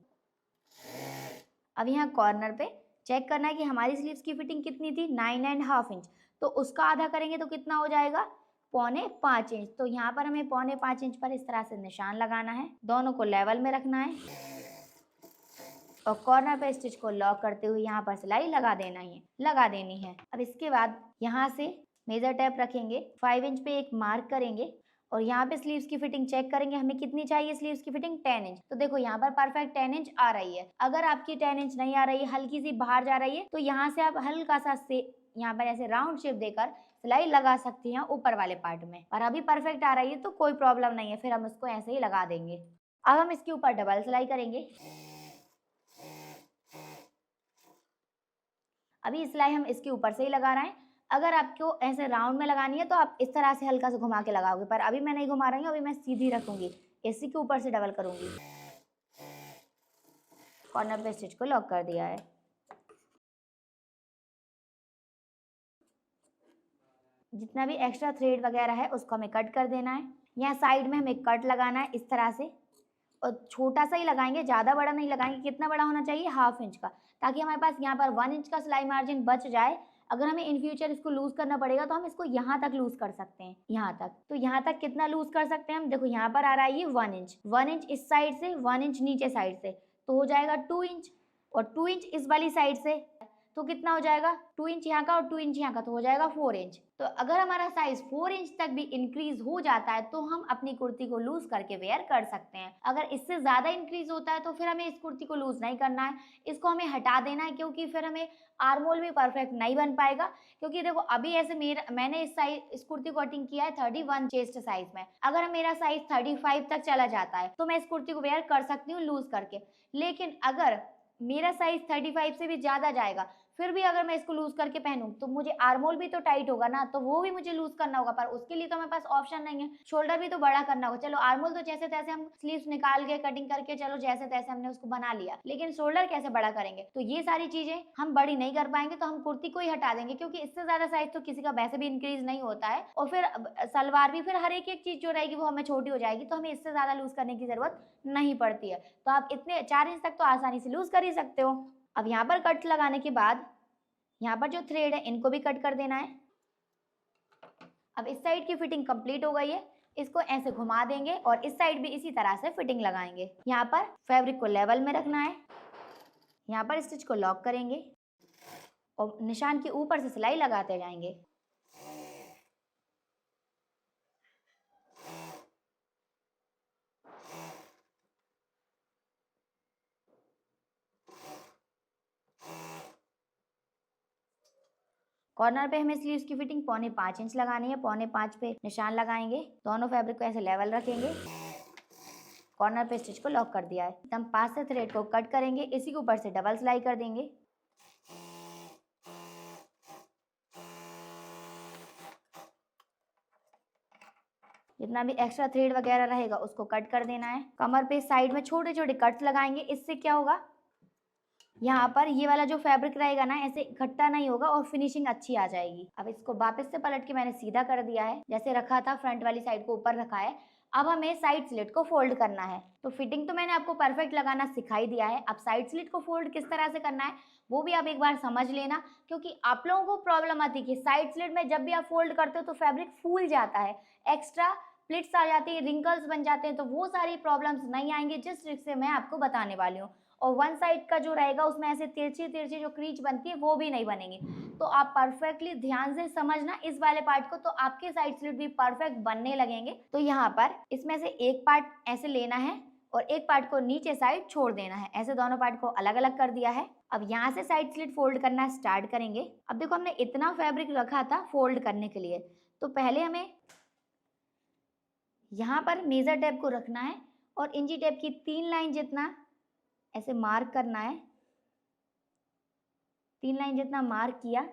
अब यहाँ कॉर्नर पे चेक करना है कि हमारी स्लीव्स की फिटिंग कितनी थी, 9.5 इंच, तो उसका आधा करेंगे तो कितना हो जाएगा, 4.25 इंच। तो यहाँ पर हमें 4.25 इंच पर इस तरह से निशान लगाना है, दोनों को लेवल में रखना है और कॉर्नर पे स्टिच को लॉक करते हुए यहाँ पर सिलाई लगा देनी है। अब इसके बाद यहाँ से मेजर टेप रखेंगे, 5 इंच पे एक मार्क करेंगे और यहाँ पे स्लीव्स की फिटिंग चेक करेंगे, हमें कितनी चाहिए स्लीव्स की फिटिंग, 10 इंच। तो देखो यहाँ पर परफेक्ट 10 इंच आ रही है। अगर आपकी 10 इंच नहीं आ रही है, हल्की सी बाहर जा रही है, तो यहाँ से आप हल्का सा से यहाँ पर ऐसे राउंड शेप देकर सिलाई लगा सकती हैं ऊपर वाले पार्ट में। और अभी परफेक्ट आ रही है तो कोई प्रॉब्लम नहीं है, फिर हम इसको ऐसे ही लगा देंगे। अब हम इसके ऊपर डबल सिलाई करेंगे। अभी सिलाई हम इसके ऊपर से ही लगा रहे हैं। अगर आपको ऐसे राउंड में लगानी है तो आप इस तरह से हल्का से घुमा के लगाओगे, पर अभी मैं नहीं घुमा रही हूँ, अभी मैं सीधी रखूंगी, इसी के ऊपर से डबल करूंगी। कॉर्नर पे स्टिच को लॉक कर दिया है। जितना भी एक्स्ट्रा थ्रेड वगैरह है उसको हमें कट कर देना है। यहाँ साइड में हमें कट लगाना है इस तरह से, और छोटा सा ही लगाएंगे, ज़्यादा बड़ा नहीं लगाएंगे। कितना बड़ा होना चाहिए, 1/2 इंच का, ताकि हमारे पास यहाँ पर 1 इंच का सिलाई मार्जिन बच जाए। अगर हमें इन फ्यूचर इसको लूज करना पड़ेगा तो हम इसको यहाँ तक लूज कर सकते हैं, यहाँ तक। तो यहाँ तक कितना लूज कर सकते हैं हम, देखो यहाँ पर आ रहा है ये 1 इंच, 1 इंच इस साइड से, 1 इंच नीचे साइड से, तो हो जाएगा 2 इंच, और 2 इंच इस वाली साइड से, तो कितना हो जाएगा, 2 इंच यहाँ का और 2 इंच यहाँ का, तो हो जाएगा 4 इंच। तो अगर हमारा साइज 4 इंच तक भी इंक्रीज हो जाता है तो हम अपनी कुर्ती को लूज करके वेयर कर सकते हैं। अगर इससे ज्यादा इंक्रीज होता है तो फिर हमें इस कुर्ती को लूज नहीं करना है, इसको हमें हटा देना है, क्योंकि फिर हमें आर्मोल भी परफेक्ट नहीं बन पाएगा। क्योंकि देखो अभी ऐसे मैंने इस कुर्ती को कटिंग किया है 31 चेस्ट साइज में। अगर मेरा साइज 35 तक चला जाता है तो मैं इस कुर्ती को वेयर कर सकती हूँ लूज करके, लेकिन अगर मेरा साइज 35 से भी ज्यादा जाएगा, फिर भी अगर मैं इसको लूज करके पहनूं तो मुझे आर्मोल भी तो टाइट होगा ना, तो वो भी मुझे लूज करना होगा, पर उसके लिए तो मेरे पास ऑप्शन नहीं है। शोल्डर भी तो बड़ा करना होगा। चलो आर्मोल तो जैसे तैसे हम स्लीव्स निकाल के कटिंग करके चलो जैसे तैसे हमने उसको बना लिया, लेकिन शोल्डर कैसे बड़ा करेंगे, तो ये सारी चीजें हम बड़ी नहीं कर पाएंगे, तो हम कुर्ती को ही हटा देंगे, क्योंकि इससे ज्यादा साइज तो किसी का वैसे भी इंक्रीज नहीं होता है। और फिर सलवार भी फिर हर एक चीज जो रहेगी वो हमें छोटी हो जाएगी, तो हमें इससे ज्यादा लूज करने की जरूरत नहीं पड़ती है। तो आप इतने 4 इंच तक तो आसानी से लूज कर ही सकते हो। अब यहाँ पर कट लगाने के बाद यहाँ पर जो थ्रेड है इनको भी कट कर देना है। अब इस साइड की फिटिंग कंप्लीट हो गई है, इसको ऐसे घुमा देंगे और इस साइड भी इसी तरह से फिटिंग लगाएंगे। यहाँ पर फैब्रिक को लेवल में रखना है, यहाँ पर स्टिच को लॉक करेंगे और निशान के ऊपर से सिलाई लगाते जाएंगे। कॉर्नर पे हमें स्लीव्स की फिटिंग 4.25 इंच लगानी है, 4.25 पे निशान लगाएंगे, दोनों फैब्रिक को ऐसे लेवल रखेंगे, कॉर्नर पे स्टिच को लॉक कर दिया है। एकदम पास से थ्रेड को कट करेंगे, इसी के ऊपर से डबल सिलाई कर देंगे। जितना भी एक्स्ट्रा थ्रेड वगैरह रहेगा उसको कट कर देना है। कमर पे साइड में छोटे छोटे कट्स लगाएंगे, इससे क्या होगा, यहाँ पर ये वाला जो फैब्रिक रहेगा ना ऐसे इकट्ठा नहीं होगा और फिनिशिंग अच्छी आ जाएगी। अब इसको वापस से पलट के मैंने सीधा कर दिया है, जैसे रखा था फ्रंट वाली साइड को ऊपर रखा है। अब हमें साइड स्लिट को फोल्ड करना है। तो फिटिंग तो मैंने आपको परफेक्ट लगाना सिखाई दिया है, अब साइड स्लिट को फोल्ड किस तरह से करना है वो भी आप एक बार समझ लेना, क्योंकि आप लोगों को प्रॉब्लम आती है कि साइड स्लिट में जब भी आप फोल्ड करते हो तो फैब्रिक फूल जाता है, एक्स्ट्रा प्लिट्स आ जाती है, रिंकल्स बन जाते हैं, तो वो सारी प्रॉब्लम्स नहीं आएंगे जिस ट्रिक से मैं आपको बताने वाली हूँ। और वन साइड का जो रहेगा उसमें ऐसे तिरछी तिरछी जो क्रीच बनती है वो भी नहीं बनेंगी। तो आप परफेक्टली ध्यान से समझना इस वाले पार्ट को, तो आपके साइड स्लिट भी परफेक्ट बनने लगेंगे। तो यहाँ पर इसमें से एक पार्ट ऐसे लेना है और एक पार्ट को नीचे साइड छोड़ देना है। ऐसे दोनों पार्ट को अलग अलग कर दिया है। अब यहाँ से साइड स्लिट फोल्ड करना स्टार्ट करेंगे। अब देखो हमने इतना फैब्रिक रखा था फोल्ड करने के लिए, तो पहले हमें यहाँ पर मेजर टेप को रखना है और इंची टेप की 3 लाइन जितना ऐसे मार्क करना है। 3 लाइन जितना मार्क किया,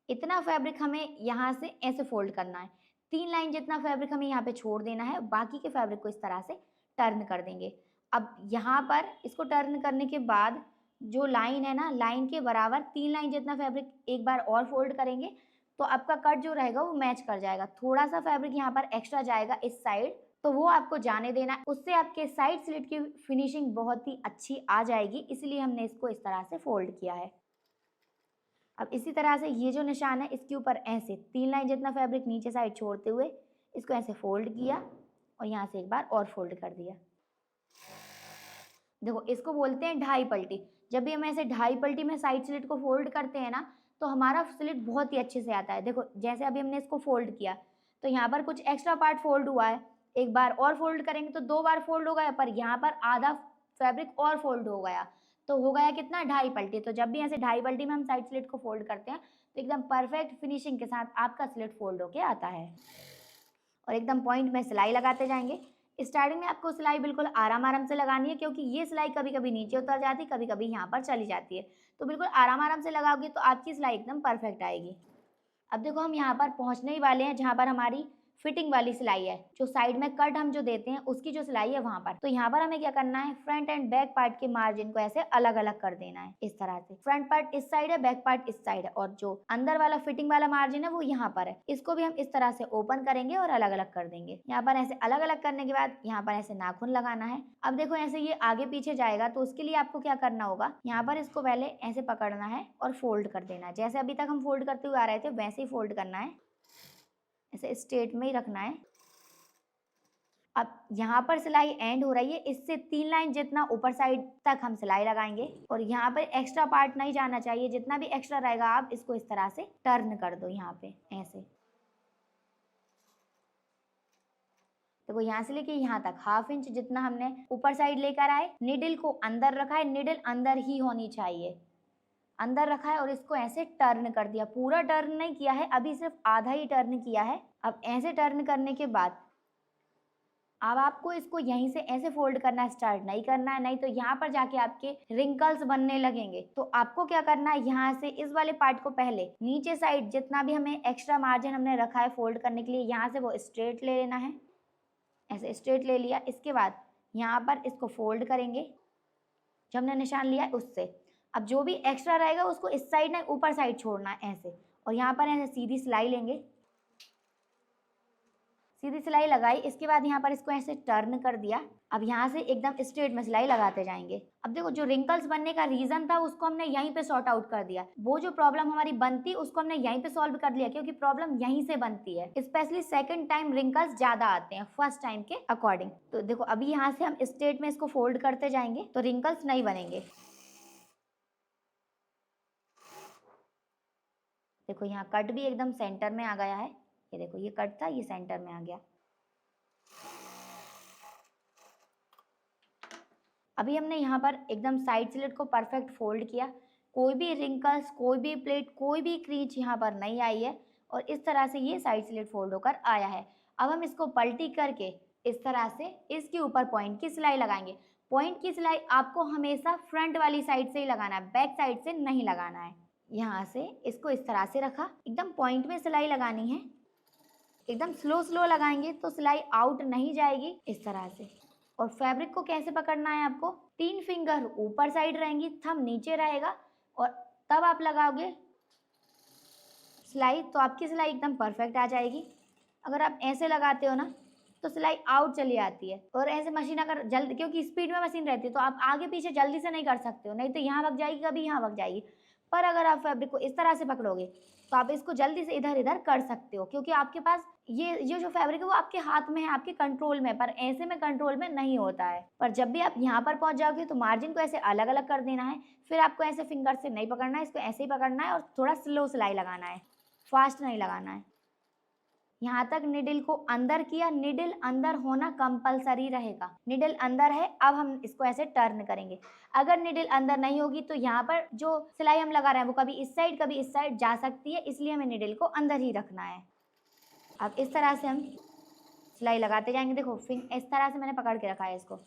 इतना फैब्रिक हमें यहाँ से ऐसे फोल्ड करना है। 3 लाइन जितना फैब्रिक हमें यहाँ पे छोड़ देना है, बाकी के फैब्रिक को इस तरह से टर्न कर देंगे। अब यहाँ पर इसको टर्न करने के बाद जो लाइन है ना, लाइन के बराबर 3 लाइन जितना फैब्रिक एक बार और फोल्ड करेंगे, तो आपका कट जो रहेगा वो मैच कर जाएगा। थोड़ा सा फैब्रिक यहाँ पर एक्स्ट्रा जाएगा इस साइड, तो वो आपको जाने देना है, उससे आपके साइड स्लिट की फिनिशिंग बहुत ही अच्छी आ जाएगी, इसलिए हमने इसको इस तरह से फोल्ड किया है। अब इसी तरह से ये जो निशान है इसके ऊपर ऐसे 3 लाइन जितना फैब्रिक नीचे साइड छोड़ते हुए इसको ऐसे फोल्ड किया और यहाँ से एक बार और फोल्ड कर दिया। देखो इसको बोलते हैं ढाई पलटी। जब भी हम ऐसे ढाई पलटी में साइड स्लिट को फोल्ड करते हैं ना, तो हमारा स्लिट बहुत ही अच्छे से आता है। देखो जैसे अभी हमने इसको फोल्ड किया तो यहाँ पर कुछ एक्स्ट्रा पार्ट फोल्ड हुआ है, एक बार और फोल्ड करेंगे तो 2 बार फोल्ड हो गया, पर यहाँ पर आधा फैब्रिक और फोल्ड हो गया, तो हो गया कितना, ढाई पलटी। तो जब भी ऐसे ढाई पलटी में हम साइड स्लिट को फोल्ड करते हैं तो एकदम परफेक्ट फिनिशिंग के साथ आपका स्लिट फोल्ड होके आता है। और एकदम पॉइंट में सिलाई लगाते जाएंगे। स्टार्टिंग में आपको सिलाई बिल्कुल आराम आराम से लगानी है, क्योंकि ये सिलाई कभी कभी नीचे उतर जाती है, कभी कभी यहाँ पर चली जाती है, तो बिल्कुल आराम आराम से लगाओगे तो आपकी सिलाई एकदम परफेक्ट आएगी। अब देखो हम यहाँ पर पहुँचने ही वाले हैं जहाँ पर हमारी फिटिंग वाली सिलाई है, जो साइड में कट हम जो देते हैं उसकी जो सिलाई है वहां पर। तो यहाँ पर हमें क्या करना है, फ्रंट एंड बैक पार्ट के मार्जिन को ऐसे अलग अलग कर देना है इस तरह से। फ्रंट पार्ट इस साइड है, बैक पार्ट इस साइड है, और जो अंदर वाला फिटिंग वाला मार्जिन है वो यहाँ पर है। इसको भी हम इस तरह से ओपन करेंगे और अलग अलग कर देंगे। यहाँ पर ऐसे अलग अलग करने के बाद यहाँ पर ऐसे नाखून लगाना है। अब देखो ऐसे ये आगे पीछे जाएगा, तो उसके लिए आपको क्या करना होगा, यहाँ पर इसको पहले ऐसे पकड़ना है और फोल्ड कर देना है। जैसे अभी तक हम फोल्ड करते हुए आ रहे थे वैसे ही फोल्ड करना है, ऐसे स्ट्रेट में ही रखना है। अब यहाँ पर सिलाई एंड हो रही है, इससे 3 लाइन जितना ऊपर साइड तक हम सिलाई लगाएंगे और यहाँ पर एक्स्ट्रा पार्ट नहीं जाना चाहिए। जितना भी एक्स्ट्रा रहेगा आप इसको इस तरह से टर्न कर दो। यहाँ पे ऐसे देखो यहाँ से लेके यहाँ तक ½ इंच जितना हमने ऊपर साइड लेकर आए, निडल को अंदर रखा है, निडल अंदर ही होनी चाहिए, अंदर रखा है और इसको ऐसे टर्न कर दिया। पूरा टर्न नहीं किया है, अभी सिर्फ आधा ही टर्न किया है। अब ऐसे टर्न करने के बाद अब आपको इसको यहीं से ऐसे फोल्ड करना स्टार्ट नहीं करना है, नहीं तो यहाँ पर जाके आपके रिंकल्स बनने लगेंगे। तो आपको क्या करना है, यहाँ से इस वाले पार्ट को पहले नीचे साइड जितना भी हमें एक्स्ट्रा मार्जिन हमने रखा है फोल्ड करने के लिए, यहाँ से वो स्ट्रेट ले लेना है। ऐसे स्ट्रेट ले लिया, इसके बाद यहाँ पर इसको फोल्ड करेंगे जो हमने निशान लिया है उससे। अब जो भी एक्स्ट्रा रहेगा उसको इस साइड ना ऊपर साइड छोड़ना है ऐसे, और यहाँ पर ऐसे सीधी सिलाई लेंगे। सीधी सिलाई लगाई, इसके बाद यहाँ पर इसको ऐसे टर्न कर दिया। अब यहाँ से एकदम स्ट्रेट में सिलाई लगाते जाएंगे। अब देखो जो रिंकल्स बनने का रीजन था उसको हमने यहीं पे सॉर्ट आउट कर दिया। वो जो प्रॉब्लम हमारी बनती उसको हमने यहीं पे सॉल्व कर लिया, क्योंकि प्रॉब्लम यहीं से बनती है। स्पेशली सेकंड टाइम रिंकल्स ज्यादा आते हैं फर्स्ट टाइम के अकॉर्डिंग। तो देखो अभी यहाँ से हम स्ट्रेट में इसको फोल्ड करते जाएंगे तो रिंकल्स नहीं बनेंगे। देखो यहाँ कट भी एकदम सेंटर में आ गया है, ये देखो ये कट था ये सेंटर में आ गया। अभी हमने यहाँ पर एकदम साइड स्लिट को परफेक्ट फोल्ड किया, कोई भी रिंकल्स, कोई भी प्लेट, कोई भी क्रीच यहाँ पर नहीं आई है, और इस तरह से ये साइड स्लिट फोल्ड होकर आया है। अब हम इसको पलटी करके इस तरह से इसके ऊपर पॉइंट की सिलाई लगाएंगे। पॉइंट की सिलाई आपको हमेशा फ्रंट वाली साइड से ही लगाना है, बैक साइड से नहीं लगाना है। यहाँ से इसको इस तरह से रखा, एकदम पॉइंट में सिलाई लगानी है, एकदम स्लो स्लो लगाएंगे तो सिलाई आउट नहीं जाएगी इस तरह से। और फैब्रिक को कैसे पकड़ना है आपको, 3 फिंगर ऊपर साइड रहेंगी, थंब नीचे रहेगा, और तब आप लगाओगे सिलाई तो आपकी सिलाई एकदम परफेक्ट आ जाएगी। अगर आप ऐसे लगाते हो ना तो सिलाई आउट चली आती है। और ऐसे मशीन अगर जल्दी, क्योंकि स्पीड में मशीन रहती है तो आप आगे पीछे जल्दी से नहीं कर सकते हो, नहीं तो यहाँ भग जाएगी कभी यहाँ भग जाएगी। पर अगर आप फैब्रिक को इस तरह से पकड़ोगे तो आप इसको जल्दी से इधर इधर कर सकते हो, क्योंकि आपके पास ये जो फैब्रिक है वो आपके हाथ में है, आपके कंट्रोल में, पर ऐसे में कंट्रोल में नहीं होता है। पर जब भी आप यहाँ पर पहुंच जाओगे तो मार्जिन को ऐसे अलग अलग कर देना है। फिर आपको ऐसे फिंगर से नहीं पकड़ना है, इसको ऐसे ही पकड़ना है और थोड़ा स्लो सिलाई लगाना है, फास्ट नहीं लगाना है। यहाँ तक निडल को अंदर किया, निडल अंदर होना कंपलसरी रहेगा। निडल अंदर है, अब हम इसको ऐसे टर्न करेंगे। अगर निडल अंदर नहीं होगी तो यहाँ पर जो सिलाई हम लगा रहे हैं वो कभी इस साइड कभी इस साइड जा सकती है, इसलिए हमें निडल को अंदर ही रखना है। अब इस तरह से हम सिलाई लगाते जाएंगे। देखो इस तरह से मैंने पकड़ के रखा है इसको।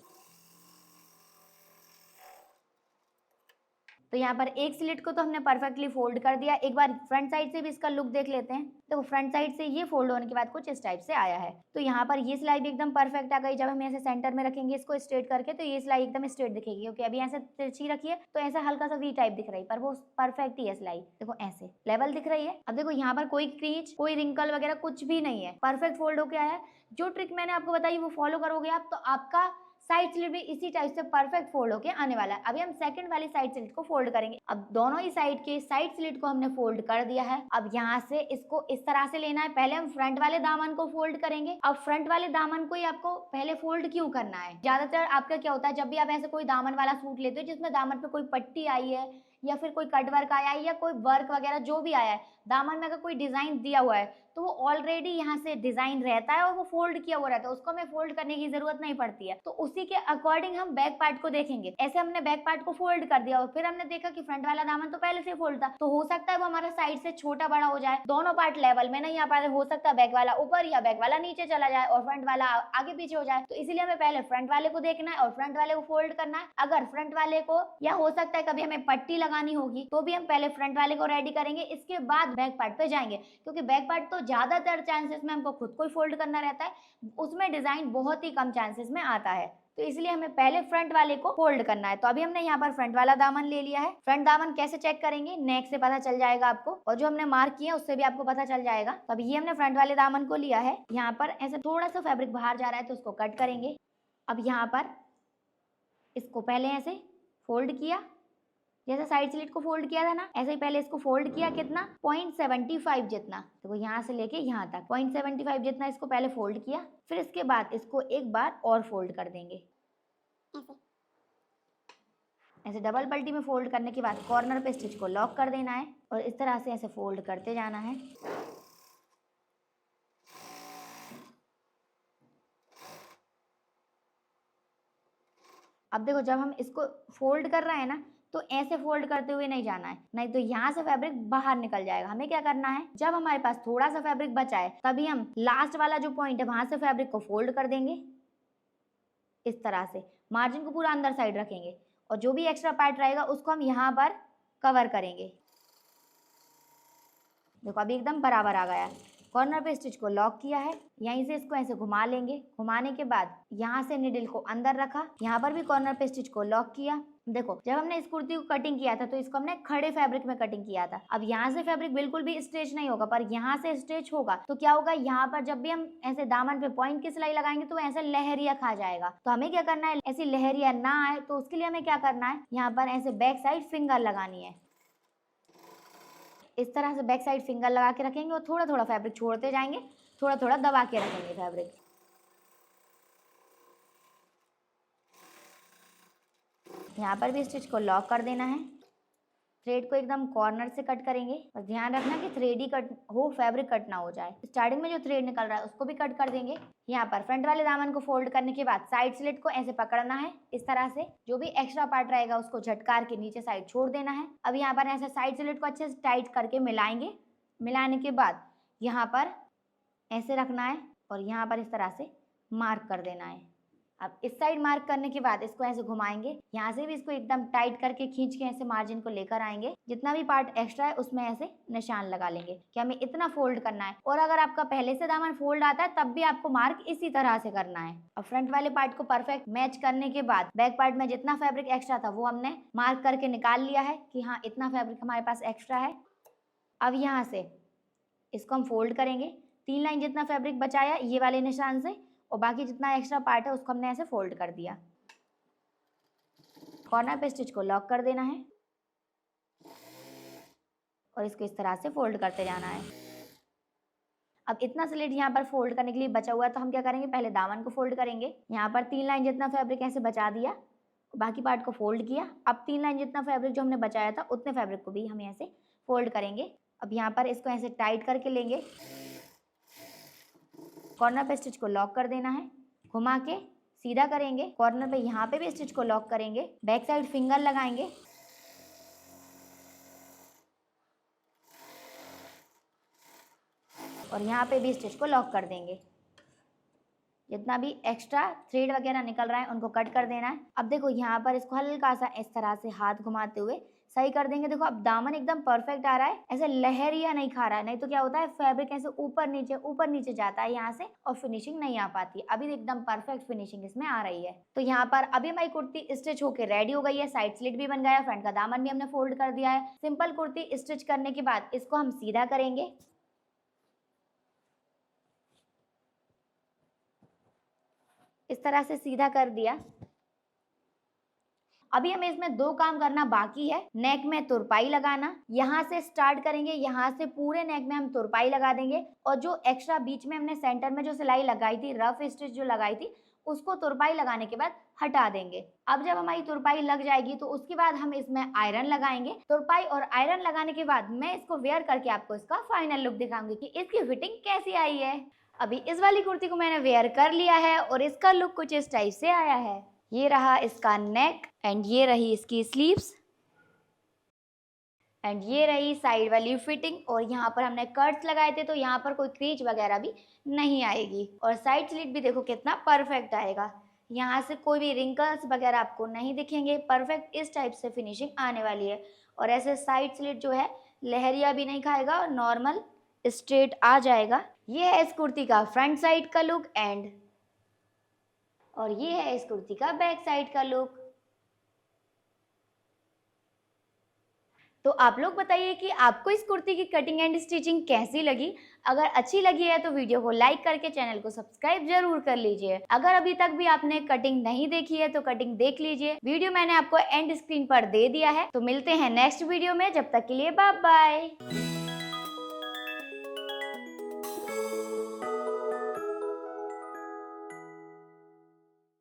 तो यहाँ पर एक स्लिट को तो हमने परफेक्टली फोल्ड कर दिया। एक बार फ्रंट साइड से भी इसका लुक देख लेते हैं। देखो फ्रंट साइड से ये फोल्ड होने के बाद कुछ इस टाइप से आया है। तो यहाँ पर ये सिलाई भी एकदम परफेक्ट आ गई। जब हम ऐसे सेंटर में रखेंगे इसको स्ट्रेट करके तो ये सिलाई एकदम स्ट्रेट दिखेगी, क्योंकि अभी ऐसे तिरछी रखी है तो ऐसा हल्का सा वी टाइप दिख रही है, पर वो परफेक्ट ही है सिलाई। देखो ऐसे लेवल दिख रही है। अब देखो यहाँ पर कोई क्रीच कोई रिंकल वगैरह कुछ भी नहीं है, परफेक्ट फोल्ड होके आया है। जो ट्रिक मैंने आपको बताई वो फॉलो करोगे आप तो आपका साइड स्लिट भी इसी टाइप से परफेक्ट फोल्ड होके आने वाला है। अभी हम सेकंड वाली साइड स्लिट को फोल्ड करेंगे। अब दोनों ही साइड के साइड स्लिट को हमने फोल्ड कर दिया है। अब यहाँ से इसको इस तरह से लेना है। पहले हम फ्रंट वाले दामन को फोल्ड करेंगे। अब फ्रंट वाले दामन को ही आपको पहले फोल्ड क्यों करना है, ज्यादातर आपका क्या होता है जब भी आप ऐसे कोई दामन वाला सूट लेते हो जिसमें दामन पे कोई पट्टी आई है या फिर कोई कट वर्क आया है या कोई वर्क वगैरह जो भी आया है, दामन में अगर कोई डिजाइन दिया हुआ है तो वो ऑलरेडी यहाँ से डिजाइन रहता है और वो फोल्ड किया हुआ रहता है, उसको हमें फोल्ड करने की जरूरत नहीं पड़ती है। तो उसी के अकॉर्डिंग हम बैक पार्ट को देखेंगे। ऐसे हमने बैक पार्ट को फोल्ड कर दिया और फिर हमने देखा कि फ्रंट वाला दामन तो पहले से फोल्ड था, तो हो सकता है वो हमारा साइड से छोटा बड़ा हो जाए, दोनों पार्ट लेवल में नहीं आ पाते, हो सकता है बैक वाला ऊपर या बैक वाला नीचे चला जाए और फ्रंट वाला आगे पीछे हो जाए। तो इसीलिए हमें पहले फ्रंट वाले को देखना है और फ्रंट वाले को फोल्ड करना है। अगर फ्रंट वाले को या हो सकता है कभी हमें पट्टी लगानी होगी तो भी हम पहले फ्रंट वाले को रेडी करेंगे, इसके बाद बैक पार्ट पे जाएंगे, क्योंकि बैक पार्ट तो ज्यादातर चांसेस में हमको खुद को ही फोल्ड करना रहता है, उसमें डिजाइन बहुत ही कम चांसेस में आता है। तो इसलिए हमें पहले फ्रंट वाले को फोल्ड करना है। तो अभी हमने यहाँ पर फ्रंट वाला दामन ले लिया है। फ्रंट दामन कैसे चेक करेंगे, नेक से पता चल जाएगा आपको और जो हमने मार्क किया उससे भी आपको पता चल जाएगा। तो अभी ये हमने फ्रंट वाले दामन को लिया है। यहाँ पर ऐसे थोड़ा सा फैब्रिक बाहर जा रहा है तो उसको कट करेंगे। अब यहाँ पर इसको पहले ऐसे फोल्ड किया, जैसे साइड स्लिट को फोल्ड किया था ना, ऐसे ही पहले इसको फोल्ड किया। कितना 0.75 जितना, तो यहाँ से लेके यहाँ तक 0.75 जितना इसको पहले फोल्ड किया। फिर इसके बाद इसको एक बार और फोल्ड कर देंगे ऐसे डबल पल्टी में फोल्ड करने के बाद कॉर्नर पे स्टिच को लॉक कर देना है और इस तरह से ऐसे फोल्ड करते जाना है। अब देखो जब हम इसको फोल्ड कर रहे हैं ना तो ऐसे फोल्ड करते हुए नहीं जाना है, नहीं तो यहाँ से फैब्रिक बाहर निकल जाएगा। हमें क्या करना है, जब हमारे पास थोड़ा सा फैब्रिक बचा है तभी हम लास्ट वाला जो पॉइंट है वहां से फैब्रिक को फोल्ड कर देंगे। इस तरह से मार्जिन को पूरा अंदर साइड रखेंगे और जो भी एक्स्ट्रा पार्ट रहेगा उसको हम यहाँ पर कवर करेंगे। देखो अभी एकदम बराबर आ गया है। कॉर्नर पे स्टिच को लॉक किया है, यहीं से इसको ऐसे घुमा लेंगे। घुमाने के बाद यहाँ से निडल को अंदर रखा, यहाँ पर भी कॉर्नर पे स्टिच को लॉक किया। देखो जब हमने इस कुर्ती को कटिंग किया था तो इसको हमने खड़े फैब्रिक में कटिंग किया था। अब यहाँ से फैब्रिक बिल्कुल भी स्ट्रेच नहीं होगा, पर यहाँ से स्ट्रेच होगा तो क्या होगा, यहाँ पर जब भी हम ऐसे दामन पे पॉइंट की सिलाई लगाएंगे तो ऐसे लहरिया खा जाएगा। तो हमें क्या करना है, ऐसी लहरिया ना आए तो उसके लिए हमें क्या करना है, यहाँ पर ऐसे बैक साइड फिंगर लगानी है। इस तरह से बैक साइड फिंगर लगा के रखेंगे और थोड़ा थोड़ा फैब्रिक छोड़ते जाएंगे, थोड़ा थोड़ा दबा के रखेंगे फैब्रिक। यहाँ पर भी स्टिच को लॉक कर देना है। थ्रेड को एकदम कॉर्नर से कट करेंगे और ध्यान रखना कि थ्रेड ही कट हो, फैब्रिक कट ना हो जाए। स्टार्टिंग में जो थ्रेड निकल रहा है उसको भी कट कर देंगे। यहाँ पर फ्रंट वाले दामन को फोल्ड करने के बाद साइड स्लिट को ऐसे पकड़ना है, इस तरह से जो भी एक्स्ट्रा पार्ट रहेगा उसको झटकार के नीचे साइड छोड़ देना है। अब यहाँ पर ऐसे साइड स्लिट को अच्छे से टाइट करके मिलाएंगे। मिलाने के बाद यहाँ पर ऐसे रखना है और यहाँ पर इस तरह से मार्क कर देना है। अब इस साइड मार्क करने के बाद इसको ऐसे घुमाएंगे, यहाँ से भी इसको एकदम टाइट करके खींच के ऐसे मार्जिन को लेकर आएंगे। जितना भी पार्ट एक्स्ट्रा है उसमें ऐसे निशान लगा लेंगे कि हमें इतना फोल्ड करना है। और अगर आपका पहले से दामन फोल्ड आता है तब भी आपको मार्क इसी तरह से करना है। और फ्रंट वाले पार्ट को परफेक्ट मैच करने के बाद बैक पार्ट में जितना फैब्रिक एक्स्ट्रा था वो हमने मार्क करके निकाल लिया है कि हाँ इतना फैब्रिक हमारे पास एक्स्ट्रा है। अब यहाँ से इसको हम फोल्ड करेंगे, 3 लाइन जितना फैब्रिक बचाया ये वाले निशान से और बाकी जितना एक्स्ट्रा पार्ट है उसको हमने ऐसे फोल्ड कर दिया। कॉर्नर पे स्टिच को लॉक कर देना है और इसको इस तरह से फोल्ड करते जाना है। अब इतना स्लिट यहाँ पर फोल्ड करने के लिए बचा हुआ है, तो हम क्या करेंगे, पहले दामन को फोल्ड करेंगे। यहाँ पर 3 लाइन जितना फैब्रिक ऐसे बचा दिया, बाकी पार्ट को फोल्ड किया। अब 3 लाइन जितना फैब्रिक जो हमने बचाया था उतने फैब्रिक को भी हम ऐसे फोल्ड करेंगे। अब यहाँ पर इसको ऐसे टाइट करके लेंगे, कॉर्नर पे स्टिच को लॉक कर देना है, घुमा के सीधा करेंगे, कॉर्नर पे यहाँ पे भी स्टिच को लॉक करेंगे, बैक साइड फिंगर लगाएंगे और यहाँ पे भी स्टिच को लॉक कर देंगे। जितना भी एक्स्ट्रा थ्रेड वगैरह निकल रहा है उनको कट कर देना है। अब देखो यहाँ पर इसको हल्का सा इस तरह से हाथ घुमाते हुए सही कर देंगे। देखो अब दामन एकदम परफेक्ट आ रहा है, ऐसे लहरिया नहीं खा रहा है, नहीं तो क्या होता है फैब्रिक ऐसे ऊपर नीचे जाता है यहाँ से और फिनिशिंग नहीं आ पाती। अभी एकदम परफेक्ट फिनिशिंग इसमें आ रही है। तो यहाँ पर अभी हमारी कुर्ती स्टिच होके रेडी हो गई है, साइड स्लिट भी बन गया, फ्रंट का दामन भी हमने फोल्ड कर दिया है। सिंपल कुर्ती स्टिच करने के बाद इसको हम सीधा करेंगे, इस तरह से सीधा कर दिया। अभी हमें इसमें 2 काम करना बाकी है। नेक में तुरपाई लगाना, यहाँ से स्टार्ट करेंगे, यहाँ से पूरे नेक में हम तुरपाई लगा देंगे और जो एक्स्ट्रा बीच में हमने सेंटर में जो सिलाई लगाई थी, रफ स्टिच जो लगाई थी, उसको तुरपाई लगाने के बाद हटा देंगे। अब जब हमारी तुरपाई लग जाएगी तो उसके बाद हम इसमें आयरन लगाएंगे। तुरपाई और आयरन लगाने के बाद मैं इसको वेयर करके आपको इसका फाइनल लुक दिखाऊंगी कि इसकी फिटिंग कैसी आई है। अभी इस वाली कुर्ती को मैंने वेयर कर लिया है और इसका लुक कुछ इस टाइप से आया है। ये रहा इसका नेक एंड ये रही इसकी स्लीव्स एंड ये रही साइड वाली फिटिंग। और यहाँ पर हमने कट्स लगाए थे तो यहाँ पर कोई क्रीच वगैरह भी नहीं आएगी और साइड स्लिट भी देखो कितना परफेक्ट आएगा। यहाँ से कोई भी रिंकल्स वगैरह आपको नहीं दिखेंगे, परफेक्ट इस टाइप से फिनिशिंग आने वाली है। और ऐसे साइड स्लिट जो है लहरिया भी नहीं खाएगा और नॉर्मल स्ट्रेट आ जाएगा। ये है इस कुर्ती का फ्रंट साइड का लुक एंड और ये है इस कुर्ती का बैक साइड का लुक। तो आप लोग बताइए कि आपको इस कुर्ती की कटिंग एंड स्टिचिंग कैसी लगी। अगर अच्छी लगी है तो वीडियो को लाइक करके चैनल को सब्सक्राइब जरूर कर लीजिए। अगर अभी तक भी आपने कटिंग नहीं देखी है तो कटिंग देख लीजिए। वीडियो मैंने आपको एंड स्क्रीन पर दे दिया है। तो मिलते हैं नेक्स्ट वीडियो में, जब तक के लिए बाय बाय।